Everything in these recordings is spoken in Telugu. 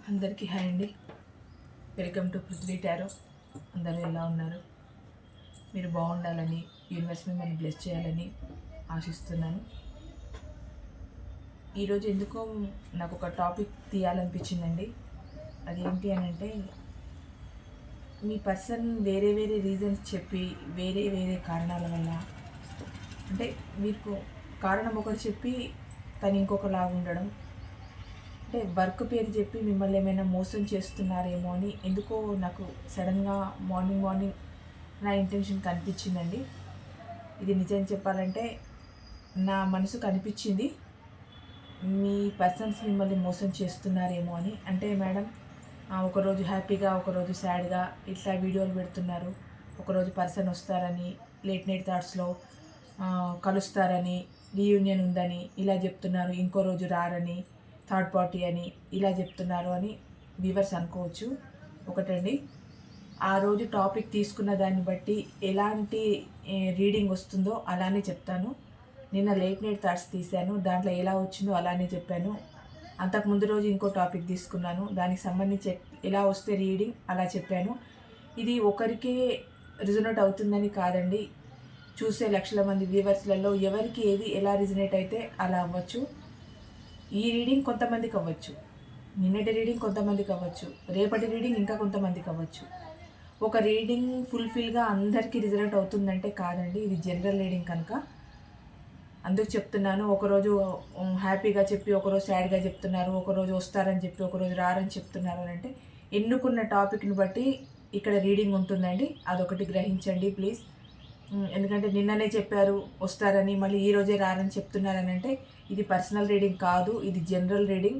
అందరికీ హాయ్ అండి. Welcome to Prithvi tarot. అందరూ ఎలా ఉన్నారు? మీరు బాగుండాలని, యూనివర్స్ మిమ్మల్ని బ్లెస్ చేయాలని ఆశిస్తున్నాను. ఈరోజు ఎందుకో నాకు ఒక టాపిక్ తీయాలనిపించిందండి. అదేంటి అని అంటే, మీ పర్సన్ వేరే వేరే రీజన్స్ చెప్పి వేరే వేరే కారణాల వల్ల, అంటే మీకు కారణం ఒకటి చెప్పి తను ఇంకొకలాగా ఉండడం, అంటే వర్క్ పేరు చెప్పి మిమ్మల్ని ఏమైనా మోసం చేస్తున్నారేమో అని ఎందుకో నాకు సడన్గా మార్నింగ్ నా ఇంటెన్షన్ కనిపించిందండి. ఇది నిజం చెప్పాలంటే నా మనసు కనిపించింది, మీ పర్సన్స్ మిమ్మల్ని మోసం చేస్తున్నారేమో అని. అంటే మేడం, ఒకరోజు హ్యాపీగా ఒకరోజు సాడ్గా ఇట్లా వీడియోలు పెడుతున్నారు. ఒకరోజు పర్సన్ వస్తారని లేట్ నైట్ థాట్స్లో కలుస్తారని, రీయూనియన్ ఉందని ఇలా చెప్తున్నారు. ఇంకో రోజు రారని, థర్డ్ పార్టీ అని ఇలా చెప్తున్నారు అని వ్యూవర్స్ అనుకోవచ్చు. ఒకటండి, ఆ రోజు టాపిక్ తీసుకున్న దాన్ని బట్టి ఎలాంటి రీడింగ్ వస్తుందో అలానే చెప్తాను. నిన్న లేట్ నైట్ థాట్స్ తీశాను, దాంట్లో ఎలా వచ్చిందో అలానే చెప్పాను. అంతకుముందు రోజు ఇంకో టాపిక్ తీసుకున్నాను, దానికి సంబంధించి ఎలా వస్తే రీడింగ్ అలా చెప్పాను. ఇది ఒకరికే రిజనేట్ అవుతుందని కాదండి, చూసే లక్షల మంది వ్యూవర్స్లలో ఎవరికి ఏది ఎలా రిజనేట్ అయితే అలా అవ్వచ్చు. ఈ రీడింగ్ కొంతమందికి అవ్వచ్చు, నిన్నటి రీడింగ్ కొంతమందికి అవ్వచ్చు, రేపటి రీడింగ్ ఇంకా కొంతమందికి అవ్వచ్చు. ఒక రీడింగ్ ఫుల్ఫిల్గా అందరికీ రిజల్ట్ అవుతుందంటే కాదండి, ఇది జనరల్ రీడింగ్ కనుక అందుకు చెప్తున్నాను. ఒకరోజు హ్యాపీగా చెప్పి ఒకరోజు సాడ్గా చెప్తున్నారు, ఒకరోజు వస్తారని చెప్పి ఒకరోజు రారని చెప్తున్నారు అని అంటే ఎన్నుకున్న టాపిక్ని బట్టి ఇక్కడ రీడింగ్ ఉంటుందండి. అదొకటి గ్రహించండి ప్లీజ్. ఎందుకంటే నిన్ననే చెప్పారు వస్తారని, మళ్ళీ ఈరోజే రారని చెప్తున్నారని అంటే ఇది పర్సనల్ రీడింగ్ కాదు, ఇది జనరల్ రీడింగ్.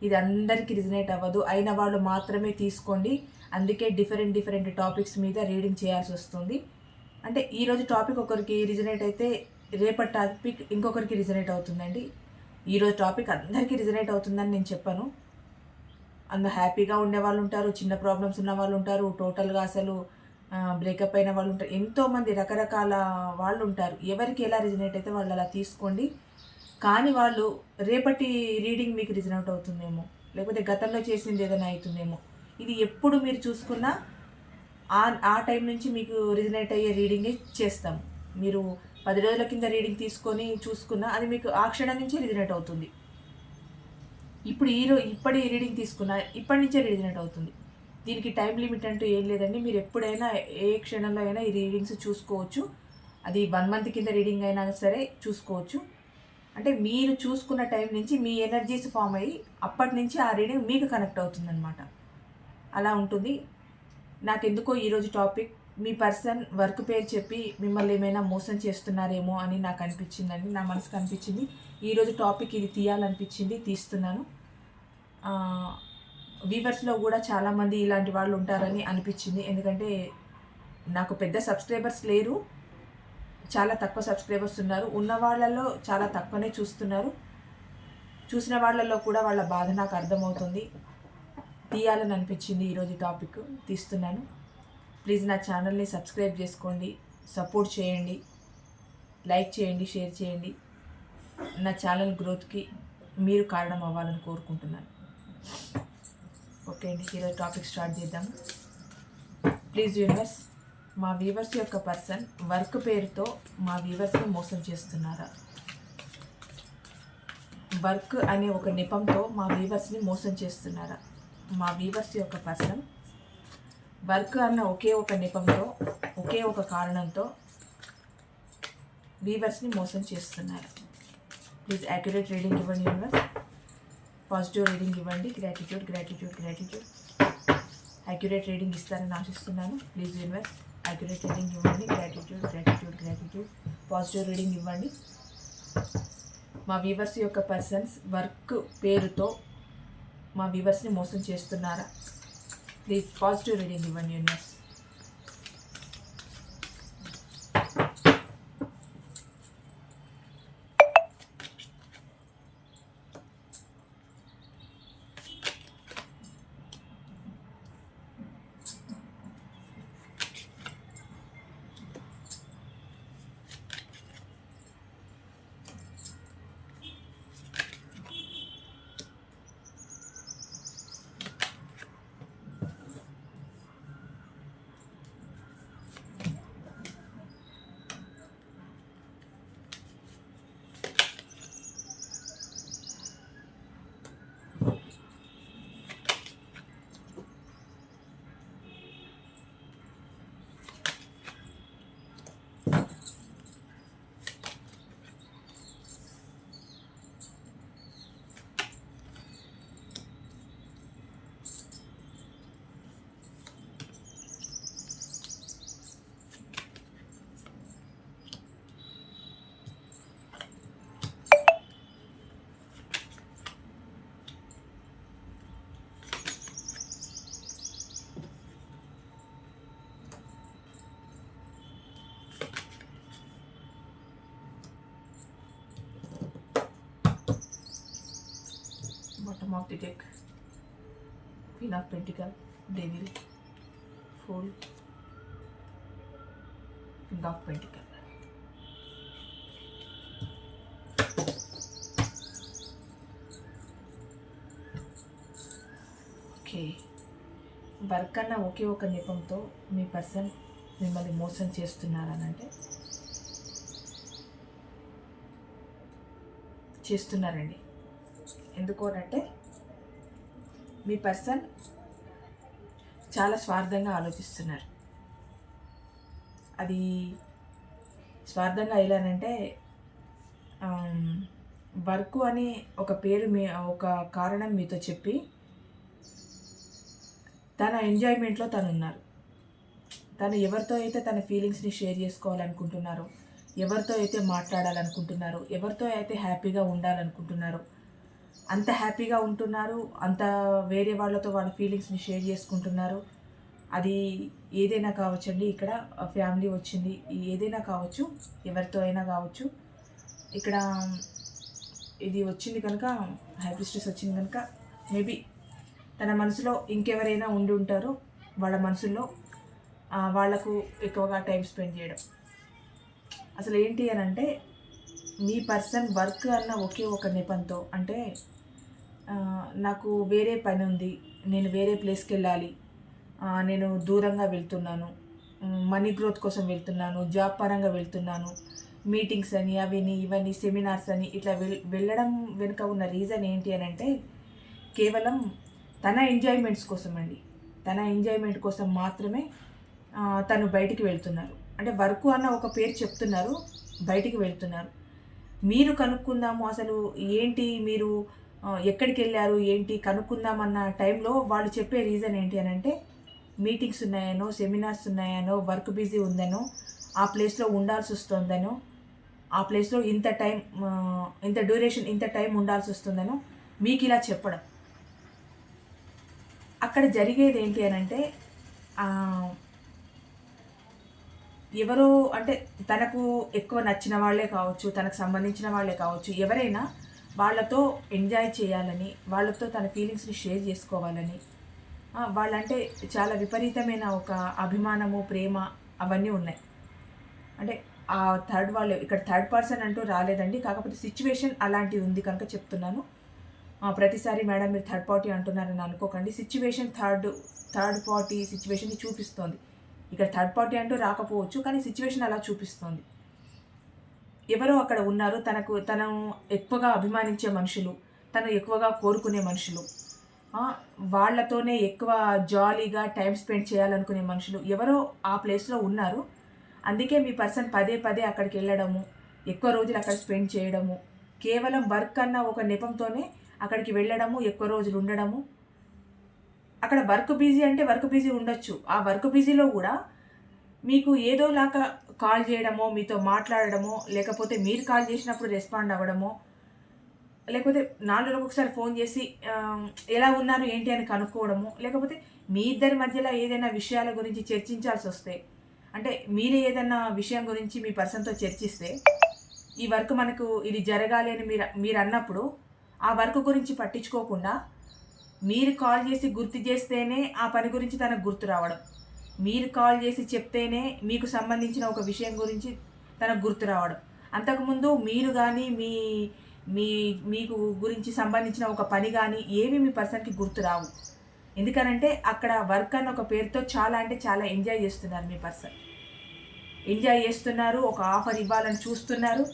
ఇది అందరికీ రిజనేట్ అవ్వదు, అయిన వాళ్ళు మాత్రమే తీసుకోండి. అందుకే డిఫరెంట్ టాపిక్స్ మీద రీడింగ్ చేయాల్సి వస్తుంది. అంటే ఈరోజు టాపిక్ ఒకరికి రిజనేట్ అయితే రేపటి టాపిక్ ఇంకొకరికి రిజనేట్ అవుతుందండి. ఈరోజు టాపిక్ అందరికీ రిజనేట్ అవుతుందని నేను చెప్పను. అందులో హ్యాపీగా ఉండే వాళ్ళు ఉంటారు, చిన్న ప్రాబ్లమ్స్ ఉన్న వాళ్ళు ఉంటారు, టోటల్గా అసలు బ్రేకప్ అయిన వాళ్ళు ఉంటారు, ఎంతోమంది రకరకాల వాళ్ళు ఉంటారు. ఎవరికి ఎలా రిజనేట్ అయితే వాళ్ళు అలా తీసుకోండి. కానీ వాళ్ళు రేపటి రీడింగ్ మీకు రిజనేట్ అవుతుందేమో, లేకపోతే గతంలో చేసింది ఏదైనా అవుతుందేమో. ఇది ఎప్పుడు మీరు చూసుకున్నా ఆ టైం నుంచి మీకు రిజనేట్ అయ్యే రీడింగే చేస్తాం. మీరు 10 రోజుల కింద రీడింగ్ తీసుకొని చూసుకున్నా అది మీకు ఆ క్షణం నుంచి రిజనేట్ అవుతుంది. ఇప్పుడు ఇప్పటి రీడింగ్ తీసుకున్నా ఇప్పటి నుంచే రిజనేట్ అవుతుంది. దీనికి టైం లిమిట్ అంటూ ఏం లేదండి. మీరు ఎప్పుడైనా ఏ క్షణంలో అయినా ఈ రీడింగ్స్ చూసుకోవచ్చు. అది 1 మంత్ కింద రీడింగ్ అయినా సరే చూసుకోవచ్చు. అంటే మీరు చూసుకున్న టైం నుంచి మీ ఎనర్జీస్ ఫామ్ అయ్యి అప్పటి నుంచి ఆ రీడింగ్ మీకు కనెక్ట్ అవుతుందన్నమాట. అలా ఉంటుంది. నాకెందుకో ఈరోజు టాపిక్ మీ పర్సన్ వర్క్ పేరు చెప్పి మిమ్మల్ని ఏమైనా మోసం చేస్తున్నారేమో అని నాకు అనిపించిందండి, నా మనసుకు అనిపించింది. ఈరోజు టాపిక్ ఇది తీయాలనిపించింది, తీస్తున్నాను. వ్యూవర్స్లో కూడా చాలామంది ఇలాంటి వాళ్ళు ఉంటారని అనిపించింది. ఎందుకంటే నాకు పెద్ద సబ్స్క్రైబర్స్ లేరు, చాలా తక్కువ సబ్స్క్రైబర్స్ ఉన్నారు. ఉన్న వాళ్ళలో చాలా తక్కువనే చూస్తున్నారు. చూసిన వాళ్ళల్లో కూడా వాళ్ళ బాధ నాకు అర్థమవుతుంది. తీయాలని అనిపించింది, ఈరోజు టాపిక్ తీస్తున్నాను. ప్లీజ్ నా ఛానల్ని సబ్స్క్రైబ్ చేసుకోండి, సపోర్ట్ చేయండి, లైక్ చేయండి, షేర్ చేయండి. నా ఛానల్ గ్రోత్కి మీరు కారణం అవ్వాలని కోరుకుంటున్నాను. ఓకే అండి, ఈరోజు టాపిక్ స్టార్ట్ చేద్దాము. ప్లీజ్ యూనివర్స్, మా వ్యూవర్స్ యొక్క పర్సన్ వర్క్ పేరుతో మా వ్యూవర్స్ని మోసం చేస్తున్నారా? వర్క్ అనే ఒక నెపంతో మా వ్యూవర్స్ని మోసం చేస్తున్నారా? మా వ్యూవర్స్ యొక్క పర్సన్ వర్క్ అన్న ఒకే ఒక నెపంతో, ఒకే ఒక కారణంతో వ్యూవర్స్ని మోసం చేస్తున్నారు. ప్లీజ్ యాక్యురేట్ రీడింగ్ ఇవ్వండి యూనివర్స్. పాజిటివ్ రీడింగ్ ఇవ్వండి. Gratitude gratitude gratitude. Accurate reading ఇస్తారని ఆశిస్తున్నాను. ప్లీజ్ యూనివర్స్ యాక్యురేట్ రీడింగ్ ఇవ్వండి. Gratitude gratitude gratitude. Positive reading ఇవ్వండి. మా వ్యూవర్స్ యొక్క పర్సన్స్ వర్క్ పేరుతో మా వ్యూవర్స్ని మోసం చేస్తున్నారా? ప్లీజ్ పాజిటివ్ రీడింగ్ ఇవ్వండి universe. Bottom of the deck, queen of pentacle, devil, fool, king of pentacle. Okay, work అన్న ఒకే ఒక నెపంతో మీ పర్సన్ మిమ్మల్ని మోసం చేస్తున్నారనంటే చేస్తున్నారండి. ఎందుకు అంటే మీ పర్సన్ చాలా స్వార్థంగా ఆలోచిస్తున్నారు. అది స్వార్థంగా ఎలానంటే వర్క్ అని ఒక పేరు ఒక కారణం మీతో చెప్పి తన ఎంజాయ్మెంట్లో తను ఉన్నారు. తను ఎవరితో అయితే తన ఫీలింగ్స్ని షేర్ చేసుకోవాలనుకుంటున్నారో, ఎవరితో అయితే మాట్లాడాలనుకుంటున్నారో, ఎవరితో అయితే హ్యాపీగా ఉండాలనుకుంటున్నారో అంత హ్యాపీగా ఉంటున్నారు, అంత వేరే వాళ్ళతో వాళ్ళ ఫీలింగ్స్ని షేర్ చేసుకుంటున్నారు. అది ఏదైనా కావచ్చండి. ఇక్కడ ఫ్యామిలీ వచ్చింది, ఏదైనా కావచ్చు, ఎవరితో అయినా కావచ్చు. ఇక్కడ ఇది వచ్చింది కనుక, హై ప్రీస్టెస్ వచ్చింది కనుక మేబీ తన మనసులో ఇంకెవరైనా ఉండి ఉంటారో వాళ్ళ మనసుల్లో వాళ్లకు ఎక్కువగా టైం స్పెండ్ చేయడం. అసలు ఏంటి అని అంటే మీ పర్సన్ వర్క్ అన్న ఒకే ఒక నెపంతో, అంటే నాకు వేరే పని ఉంది, నేను వేరే ప్లేస్కి వెళ్ళాలి, నేను దూరంగా వెళ్తున్నాను, మనీ గ్రోత్ కోసం వెళ్తున్నాను, జాబ్ పరంగా వెళ్తున్నాను, మీటింగ్స్ అని అవిని ఇవన్నీ సెమినార్స్ అని ఇట్లా వెళ్ళడం వెనుక ఉన్న రీజన్ ఏంటి అని అంటే కేవలం తన ఎంజాయ్మెంట్స్ కోసం అండి. తన ఎంజాయ్మెంట్ కోసం మాత్రమే తను బయటికి వెళ్తున్నారు. అంటే వర్క్ అన్న ఒక పేరు చెప్తున్నారు, బయటికి వెళ్తున్నారు. మీరు కనుక్కుందాము అసలు ఏంటి, మీరు ఎక్కడికి వెళ్ళారు ఏంటి కనుక్కుందామన్న టైంలో వాళ్ళు చెప్పే రీజన్ ఏంటి అని అంటే మీటింగ్స్ ఉన్నాయనో, సెమినార్స్ ఉన్నాయనో, వర్క్ బిజీ ఉందనో, ఆ ప్లేస్లో ఉండాల్సి వస్తుందనో, ఆ ప్లేస్లో ఇంత టైం, ఇంత డ్యూరేషన్, ఇంత టైం ఉండాల్సి వస్తుందనో మీకు ఇలా చెప్పడం. అక్కడ జరిగేది ఏంటి అని అంటే ఎవరో అంటే తనకు ఎక్కువ నచ్చిన వాళ్ళే కావచ్చు, తనకు సంబంధించిన వాళ్ళే కావచ్చు, ఎవరైనా వాళ్ళతో ఎంజాయ్ చేయాలని, వాళ్ళతో తన ఫీలింగ్స్ని షేర్ చేసుకోవాలని, వాళ్ళంటే చాలా విపరీతమైన ఒక అభిమానము, ప్రేమ అవన్నీ ఉన్నాయి. అంటే ఆ థర్డ్ వాళ్ళు ఇక్కడ థర్డ్ పర్సన్ అంటూ రాలేదండి, కాకపోతే సిచ్యువేషన్ అలాంటిది ఉంది కనుక చెప్తున్నాను. ప్రతిసారి మేడం మీరు థర్డ్ పార్టీ అంటున్నారని అనుకోకండి. సిచ్యువేషన్ థర్డ్ పార్టీ సిచ్యువేషన్ని చూపిస్తోంది. ఇక్కడ థర్డ్ పార్టీ అంటూ రాకపోవచ్చు, కానీ సిచ్యువేషన్ అలా చూపిస్తోంది. ఎవరో అక్కడ ఉన్నారు, తను ఎక్కువగా అభిమానించే మనుషులు, తను ఎక్కువగా కోరుకునే మనుషులు, వాళ్ళతోనే ఎక్కువ జాలీగా టైం స్పెండ్ చేయాలనుకునే మనుషులు ఎవరో ఆ ప్లేస్లో ఉన్నారు. అందుకే మీ పర్సన్ పదే పదే అక్కడికి వెళ్ళడము, ఎక్కువ రోజులు అక్కడ స్పెండ్ చేయడము, కేవలం వర్క్ అన్న ఒక నెపంతోనే అక్కడికి వెళ్ళడము, ఎక్కువ రోజులు ఉండడము. అక్కడ వర్క్ బిజీ అంటే వర్క్ బిజీ ఉండొచ్చు, ఆ వర్క్ బిజీలో కూడా మీకు ఏదోలాగా కాల్ చేయడమో, మీతో మాట్లాడడమో, లేకపోతే మీరు కాల్ చేసినప్పుడు రెస్పాండ్ అవ్వడమో, లేకపోతే 4 రోజులకు ఒకసారి ఫోన్ చేసి ఎలా ఉన్నారు ఏంటి అని కనుక్కోవడము, లేకపోతే మీ ఇద్దరి మధ్యలో ఏదైనా విషయాల గురించి చర్చించాల్సి వస్తే, అంటే మీరే ఏదైనా విషయం గురించి మీ పర్సన్తో చర్చిస్తే ఈ వర్క్ మనకు ఇది జరగాలి అని మీరు అన్నప్పుడు ఆ వర్క్ గురించి పట్టించుకోకుండా మీరు కాల్ చేసి గుర్తు చేస్తేనే ఆ పని గురించి తనకు గుర్తు రావడం, మీరు కాల్ చేసి చెప్తేనే మీకు సంబంధించిన ఒక విషయం గురించి తనకు గుర్తు రావడం. అంతకుముందు మీరు కానీ మీకు గురించి సంబంధించిన ఒక పని కానీ ఏవి మీ పర్సన్కి గుర్తు రావు. ఎందుకనంటే అక్కడ వర్క్ అన్న ఒక పేరుతో చాలా అంటే చాలా ఎంజాయ్ చేస్తున్నారు. మీ పర్సన్ ఎంజాయ్ చేస్తున్నారు, ఒక ఆఫర్ ఇవ్వాలని చూస్తున్నారు.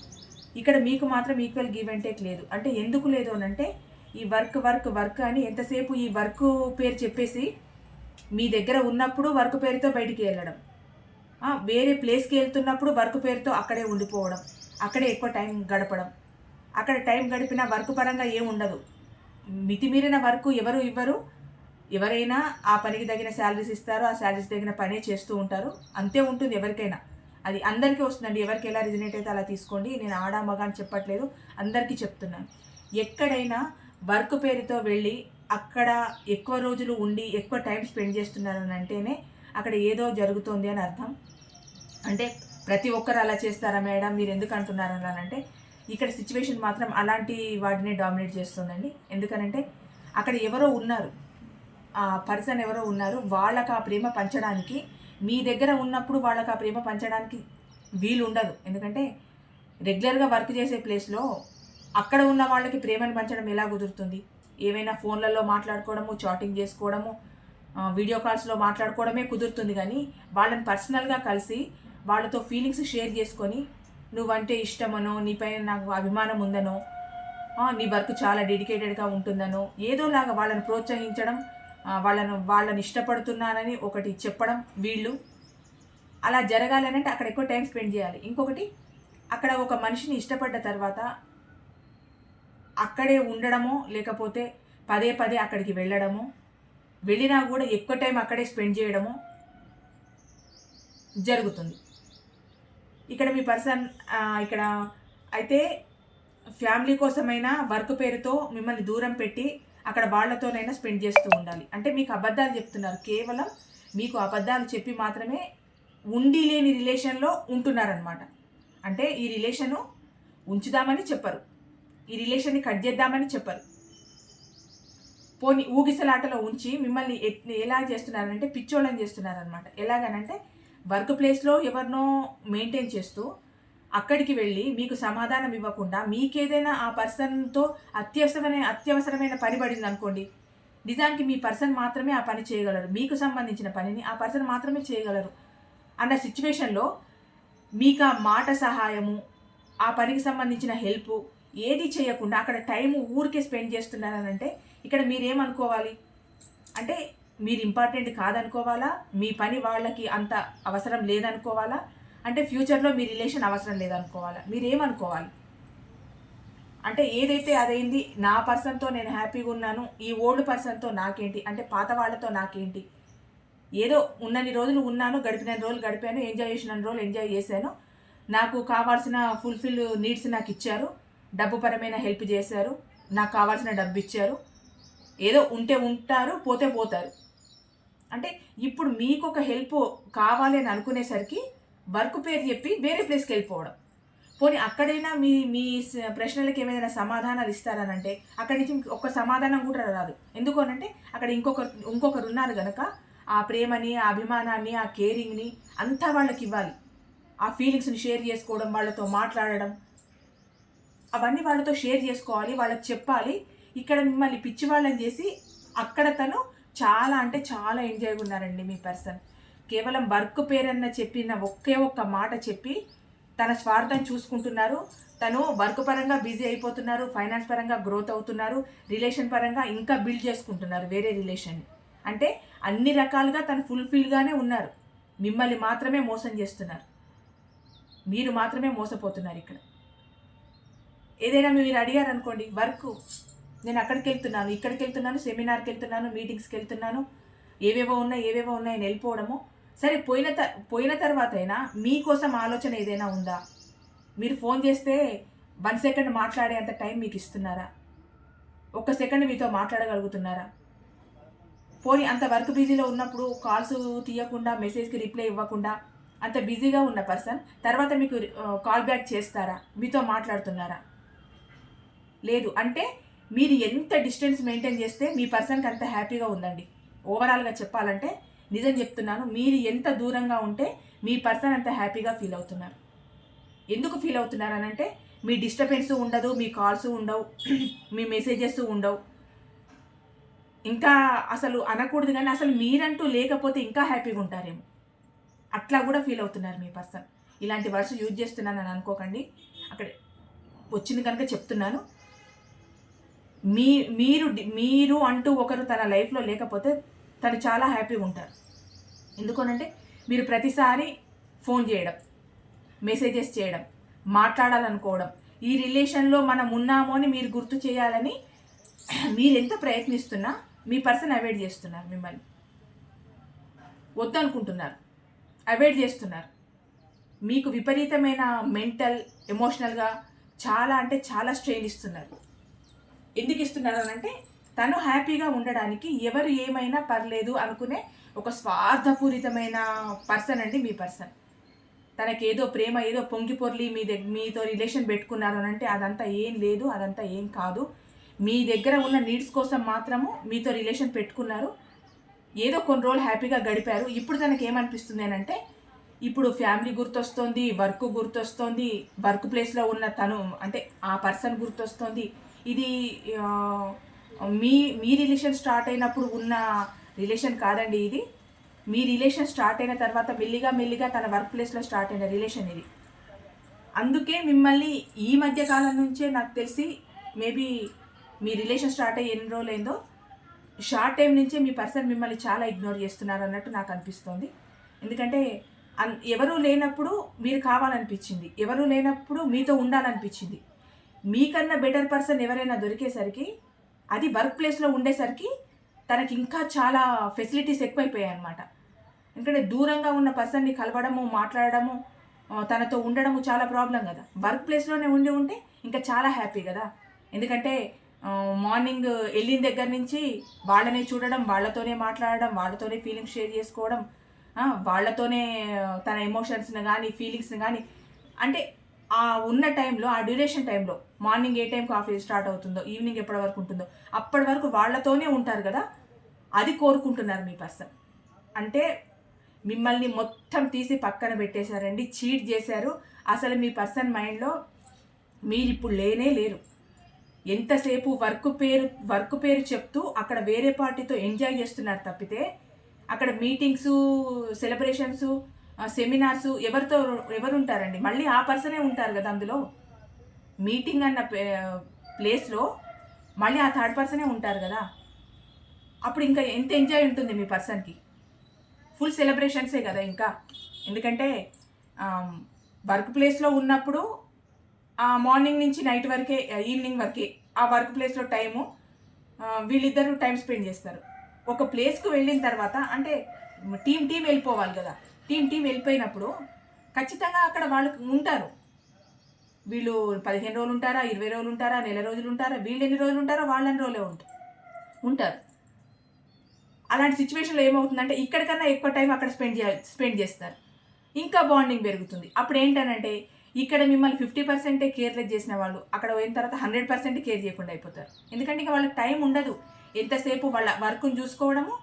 ఇక్కడ మీకు మాత్రం ఈక్వల్ గివ్ అండ్ టేక్ లేదు. అంటే ఎందుకు లేదు అని అంటే ఈ వర్క్ అని ఎంతసేపు ఈ వర్క్ పేరు చెప్పేసి మీ దగ్గర ఉన్నప్పుడు వర్క్ పేరుతో బయటికి వెళ్ళడం, వేరే ప్లేస్కి వెళ్తున్నప్పుడు వర్క్ పేరుతో అక్కడే ఉండిపోవడం, అక్కడే ఎక్కువ టైం గడపడం. అక్కడ టైం గడిపిన వర్క్ పరంగా ఏముండదు, మితిమీరిన వర్క్ ఎవరు ఇవ్వరు. ఎవరైనా ఆ పనికి తగిన శాలరీస్ ఇస్తారు, ఆ శాలరీస్ తగిన పనే చేస్తూ ఉంటారు. అంతే ఉంటుంది ఎవరికైనా, అది అందరికీ వస్తుందండి. ఎవరికి ఎలా రిజనేట్ అయితే అలా తీసుకోండి. నేను ఆడా మగ అని చెప్పట్లేదు, అందరికీ చెప్తున్నాను. ఎక్కడైనా వర్క్ పేరుతో వెళ్ళి అక్కడ ఎక్కువ రోజులు ఉండి ఎక్కువ టైం స్పెండ్ చేస్తున్నారని అంటేనే అక్కడ ఏదో జరుగుతుంది అని అర్థం. అంటే ప్రతి ఒక్కరు అలా చేస్తారా మేడం, మీరు ఎందుకు అంటున్నారు అని అంటే ఇక్కడ సిచ్యువేషన్ మాత్రం అలాంటి వాటినే డామినేట్ చేస్తుందండి. ఎందుకనంటే అక్కడ ఎవరో ఉన్నారు, ఆ పర్సన్ ఎవరో ఉన్నారు, వాళ్ళకి ఆ ప్రేమ పంచడానికి. మీ దగ్గర ఉన్నప్పుడు వాళ్ళకి ఆ ప్రేమ పంచడానికి వీలు ఉండదు. ఎందుకంటే రెగ్యులర్గా వర్క్ చేసే ప్లేస్లో అక్కడ ఉన్న వాళ్ళకి ప్రేమను పంచడం ఎలా కుదురుతుంది? ఏమైనా ఫోన్లలో మాట్లాడుకోవడము, చాటింగ్ చేసుకోవడము, వీడియో కాల్స్లో మాట్లాడుకోవడమే కుదురుతుంది. కానీ వాళ్ళని పర్సనల్గా కలిసి వాళ్ళతో ఫీలింగ్స్ షేర్ చేసుకొని నువ్వంటే ఇష్టమనో, నీపైన నాకు అభిమానం ఉందనో, నీ వర్క్ చాలా డెడికేటెడ్గా ఉంటుందనో, ఏదోలాగా వాళ్ళని ప్రోత్సహించడం, వాళ్ళని ఇష్టపడుతున్నానని ఒకటి చెప్పడం. వీళ్ళు అలా జరగాలని అంటే అక్కడ ఎక్కువ టైం స్పెండ్ చేయాలి. ఇంకొకటి, అక్కడ ఒక మనిషిని ఇష్టపడ్డ తర్వాత అక్కడే ఉండడమో, లేకపోతే పదే పదే అక్కడికి వెళ్ళడమో, వెళ్ళినా కూడా ఎక్కువ టైం అక్కడే స్పెండ్ చేయడమో జరుగుతుంది. ఇక్కడ మీ పర్సన్ ఇక్కడ అయితే ఫ్యామిలీ కోసమైనా వర్క్ పేరుతో మిమ్మల్ని దూరం పెట్టి అక్కడ వాళ్ళతోనైనా స్పెండ్ చేస్తూ ఉండాలి. అంటే మీకు అబద్ధాలు చెప్తున్నారు. కేవలం మీకు అబద్ధాలు చెప్పి మాత్రమే ఉండి లేని రిలేషన్లో ఉంటున్నారనమాట. అంటే ఈ రిలేషను ఉంచుదామని చెప్పరు, ఈ రిలేషన్ని కట్ చేద్దామని చెప్పరు. పోనీ ఊగిసలాటలో ఉంచి మిమ్మల్ని ఎలా చేస్తున్నారంటే పిచ్చోళ్ళని చేస్తున్నారనమాట. ఎలాగనంటే వర్క్ ప్లేస్లో ఎవరినో మెయింటైన్ చేస్తూ అక్కడికి వెళ్ళి మీకు సమాధానం ఇవ్వకుండా మీకేదైనా ఆ పర్సన్తో అత్యవసరమైన పని పడింది అనుకోండి, నిజానికి మీ పర్సన్ మాత్రమే ఆ పని చేయగలరు, మీకు సంబంధించిన పనిని ఆ పర్సన్ మాత్రమే చేయగలరు అన్న సిచ్యువేషన్లో మీకు ఆ మాట సహాయము, ఆ పనికి సంబంధించిన హెల్ప్ ఏది చేయకుండా అక్కడ టైం ఊరికే స్పెండ్ చేస్తున్నారనంటే ఇక్కడ మీరేమనుకోవాలి? అంటే మీరు ఇంపార్టెంట్ కాదనుకోవాలా? మీ పని వాళ్ళకి అంత అవసరం లేదనుకోవాలా? అంటే ఫ్యూచర్లో మీ రిలేషన్ అవసరం లేదనుకోవాలా? మీరేమనుకోవాలి? అంటే ఏదైతే అదైంది, నా పర్సన్తో నేను హ్యాపీగా ఉన్నాను, ఈ ఓల్డ్ పర్సన్తో నాకేంటి, అంటే పాత వాళ్ళతో నాకేంటి, ఏదో ఉన్నన్ని రోజులు ఉన్నాను, గడిపిన రోజులు గడిపాను, ఎంజాయ్ చేసిన రోజులు ఎంజాయ్ చేశాను, నాకు కావాల్సిన ఫుల్ఫిల్ నీడ్స్ నాకు ఇచ్చారు, డబ్బు పరమైన హెల్ప్ చేశారు, నాకు కావాల్సిన డబ్బు ఇచ్చారు, ఏదో ఉంటే ఉంటారు, పోతే పోతారు. అంటే ఇప్పుడు మీకు ఒక హెల్ప్ కావాలి అని అనుకునేసరికి వర్క్ పేరు చెప్పి వేరే ప్లేస్కి వెళ్ళిపోవడం. పోనీ అక్కడైనా మీ మీ ప్రశ్నలకు ఏమైనా సమాధానాలు ఇస్తారనంటే అక్కడి నుంచి ఒక్క సమాధానం కూడా రాదు. ఎందుకు అనంటే అక్కడ ఇంకొకరు ఉన్నారు కనుక ఆ ప్రేమని, ఆ అభిమానాన్ని, ఆ కేరింగ్ని అంతా వాళ్ళకి ఇవ్వాలి. ఆ ఫీలింగ్స్ని షేర్ చేసుకోవడం, వాళ్ళతో మాట్లాడడం, అవన్నీ వాళ్ళతో షేర్ చేసుకోవాలి, వాళ్ళకి చెప్పాలి. ఇక్కడ మిమ్మల్ని పిచ్చి వాళ్ళని చేసి అక్కడ తను చాలా అంటే చాలా ఎంజాయ్గా ఉన్నారండి మీ పర్సన్. కేవలం వర్క్ పేరన్న చెప్పిన ఒక్క మాట చెప్పి తన స్వార్థం చూసుకుంటున్నారు. తను వర్క్ పరంగా బిజీ అయిపోతున్నారు, ఫైనాన్స్ పరంగా గ్రోత్ అవుతున్నారు, రిలేషన్ పరంగా ఇంకా బిల్డ్ చేసుకుంటున్నారు వేరే రిలేషన్ని. అంటే అన్ని రకాలుగా తను ఫుల్ఫిల్గానే ఉన్నారు. మిమ్మల్ని మాత్రమే మోసం చేస్తున్నారు, మీరు మాత్రమే మోసపోతున్నారు. ఇక్కడ ఏదైనా మీరు అడిగారు అనుకోండి, వర్క్ నేను అక్కడికి వెళ్తున్నాను, ఇక్కడికి వెళ్తున్నాను, సెమినార్కి వెళ్తున్నాను, మీటింగ్స్కి వెళ్తున్నాను, ఏవేవో ఉన్నాయని వెళ్ళిపోవడము. సరే, పోయిన తర్వాత అయినా మీకోసం ఆలోచన ఏదైనా ఉందా? మీరు ఫోన్ చేస్తే 1 సెకండ్ మాట్లాడే అంత టైం మీకు ఇస్తున్నారా? 1 సెకండ్ మీతో మాట్లాడగలుగుతున్నారా? పోనీ అంత వర్క్ బిజీలో ఉన్నప్పుడు కాల్స్ తీయకుండా, మెసేజ్కి రిప్లై ఇవ్వకుండా అంత బిజీగా ఉన్న పర్సన్ తర్వాత మీకు కాల్ బ్యాక్ చేస్తారా? మీతో మాట్లాడుతున్నారా? లేదు. అంటే మీరు ఎంత డిస్టెన్స్ మెయింటైన్ చేస్తే మీ పర్సన్కి అంత హ్యాపీగా ఉందండి. ఓవరాల్గా చెప్పాలంటే నిజం చెప్తున్నాను, మీరు ఎంత దూరంగా ఉంటే మీ పర్సన్ అంత హ్యాపీగా ఫీల్ అవుతున్నారు. ఎందుకు ఫీల్ అవుతున్నారు అనంటే మీ డిస్టర్బెన్స్ ఉండదు, మీ కాల్స్ ఉండవు, మీ మెసేజెస్ ఉండవు. ఇంకా అసలు అనకూడదు కానీ అసలు మీరంటూ లేకపోతే ఇంకా హ్యాపీగా ఉంటారేమో, అట్లా కూడా ఫీల్ అవుతున్నారు మీ పర్సన్. ఇలాంటి వర్డ్స్ యూజ్ చేస్తున్నానని అనుకోకండి, అక్కడ వచ్చింది కనుక చెప్తున్నాను. మీరు అంటూ ఒకరు తన లైఫ్లో లేకపోతే తను చాలా హ్యాపీగా ఉంటారు. ఎందుకనంటే మీరు ప్రతిసారి ఫోన్ చేయడం, మెసేజెస్ చేయడం, మాట్లాడాలనుకోవడం, ఈ రిలేషన్లో మనం ఉన్నాము అని మీరు గుర్తు చేయాలని మీరు ఎంత ప్రయత్నిస్తున్నా మీ పర్సన్ అవాయిడ్ చేస్తున్నారు, మిమ్మల్ని వద్దనుకుంటున్నారు, అవాయిడ్ చేస్తున్నారు. మీకు విపరీతమైన మెంటల్, ఎమోషనల్గా చాలా అంటే చాలా స్ట్రెయిన్ ఇస్తున్నారు. ఎందుకు ఇస్తున్నారు అనంటే తను హ్యాపీగా ఉండడానికి ఎవరు ఏమైనా పర్లేదు అనుకునే ఒక స్వార్థపూరితమైన పర్సన్ అండి మీ పర్సన్. తనకేదో ప్రేమ ఏదో పొంగి పొర్లి మీతో రిలేషన్ పెట్టుకున్నారు అనంటే అదంతా ఏం లేదు, అదంతా ఏం కాదు. మీ దగ్గర ఉన్న నీడ్స్ కోసం మాత్రము మీతో రిలేషన్ పెట్టుకున్నారు, ఏదో కొన్ని రోజులు హ్యాపీగా గడిపారు. ఇప్పుడు తనకి ఏమనిపిస్తుంది అని అంటే, ఇప్పుడు ఫ్యామిలీ గుర్తొస్తుంది, వర్క్ గుర్తొస్తుంది, వర్క్ ప్లేస్లో ఉన్న తను అంటే ఆ పర్సన్ గుర్తొస్తుంది. ఇది మీ మీ రిలేషన్ స్టార్ట్ అయినప్పుడు ఉన్న రిలేషన్ కాదండి ఇది. మీ రిలేషన్ స్టార్ట్ అయిన తర్వాత మెల్లిగా తన వర్క్ ప్లేస్లో స్టార్ట్ అయిన రిలేషన్ ఇది. అందుకే మిమ్మల్ని ఈ మధ్య కాలం నుంచే నాకు తెలిసి మేబీ మీ రిలేషన్ స్టార్ట్ అయ్యి ఎన్ని రోజులైందో షార్ట్ టైం నుంచే మీ పర్సన్ మిమ్మల్ని చాలా ఇగ్నోర్ చేస్తున్నారు అన్నట్టు నాకు అనిపిస్తుంది. ఎందుకంటే ఎవరూ లేనప్పుడు మీరు కావాలనిపించింది, ఎవరూ లేనప్పుడు మీతో ఉండాలనిపించింది. మీకన్నా బెటర్ పర్సన్ ఎవరైనా దొరికేసరికి, అది వర్క్ ప్లేస్లో ఉండేసరికి తనకి ఇంకా చాలా ఫెసిలిటీస్ ఎక్కువైపోయాయి అన్నమాట. ఎందుకంటే దూరంగా ఉన్న పర్సన్ని కలవడము, మాట్లాడడము, తనతో ఉండడము చాలా ప్రాబ్లం కదా. వర్క్ ప్లేస్లోనే ఉంటే ఇంకా చాలా హ్యాపీ కదా. ఎందుకంటే మార్నింగ్ వెళ్ళిన దగ్గర నుంచి వాళ్ళనే చూడడం, వాళ్ళతోనే మాట్లాడడం, వాళ్ళతోనే ఫీలింగ్స్ షేర్ చేసుకోవడం, వాళ్ళతోనే తన ఎమోషన్స్ని కానీ ఫీలింగ్స్ని కానీ, అంటే ఆ ఉన్న టైంలో, ఆ డ్యూరేషన్ టైంలో మార్నింగ్ ఏ టైంకి ఆఫీస్ స్టార్ట్ అవుతుందో, ఈవినింగ్ ఎప్పటి వరకు ఉంటుందో అప్పటి వరకు వాళ్ళతోనే ఉంటారు కదా. అది కోరుకుంటున్నారు మీ పర్సన్. అంటే మిమ్మల్ని మొత్తం తీసి పక్కన పెట్టేశారండి, చీట్ చేశారు. అసలు మీ పర్సన్ మైండ్లో మీరు ఇప్పుడు లేనే లేరు. ఎంతసేపు వర్క్ పేరు చెప్తూ అక్కడ వేరే పార్టీతో ఎంజాయ్ చేస్తున్నారు తప్పితే, అక్కడ మీటింగ్స్, సెలబ్రేషన్స్, సెమినార్స్ ఎవరు ఉంటారండి? మళ్ళీ ఆ పర్సనే ఉంటారు కదా అందులో. మీటింగ్ అన్న ప్లేస్లో మళ్ళీ ఆ థర్డ్ పర్సనే ఉంటారు కదా. అప్పుడు ఇంకా ఎంత ఎంజాయ్ ఉంటుంది మీ పర్సన్కి? ఫుల్ సెలబ్రేషన్సే కదా ఇంకా. ఎందుకంటే వర్క్ ప్లేస్లో ఉన్నప్పుడు మార్నింగ్ నుంచి నైట్ వరకే, ఈవినింగ్ వరకే ఆ వర్క్ ప్లేస్లో టైము వీళ్ళిద్దరూ టైం స్పెండ్ చేస్తారు. ఒక ప్లేస్కు వెళ్ళిన తర్వాత అంటే టీం వెళ్ళిపోవాలి కదా. టీం వెళ్ళిపోయినప్పుడు ఖచ్చితంగా అక్కడ వాళ్ళు ఉంటారు. వీళ్ళు 15 రోజులు ఉంటారా, 20 రోజులు ఉంటారా, నెల రోజులు ఉంటారా, వీళ్ళు ఎన్ని రోజులు ఉంటారో వాళ్ళు అన్ని రోజులే ఉంటారు. అలాంటి సిచ్యువేషన్లో ఏమవుతుందంటే ఇక్కడికన్నా ఎక్కువ టైం అక్కడ స్పెండ్ చేస్తారు. ఇంకా బాండింగ్ పెరుగుతుంది. అప్పుడు ఏంటనంటే ఇక్కడ మిమ్మల్ని 50% కేర్లెస్ చేసిన వాళ్ళు అక్కడ పోయిన తర్వాత 100% కేర్ చేయకుండా అయిపోతారు. ఎందుకంటే ఇంకా వాళ్ళకి టైం ఉండదు. ఎంతసేపు వాళ్ళ వర్క్ను చూసుకోవడము,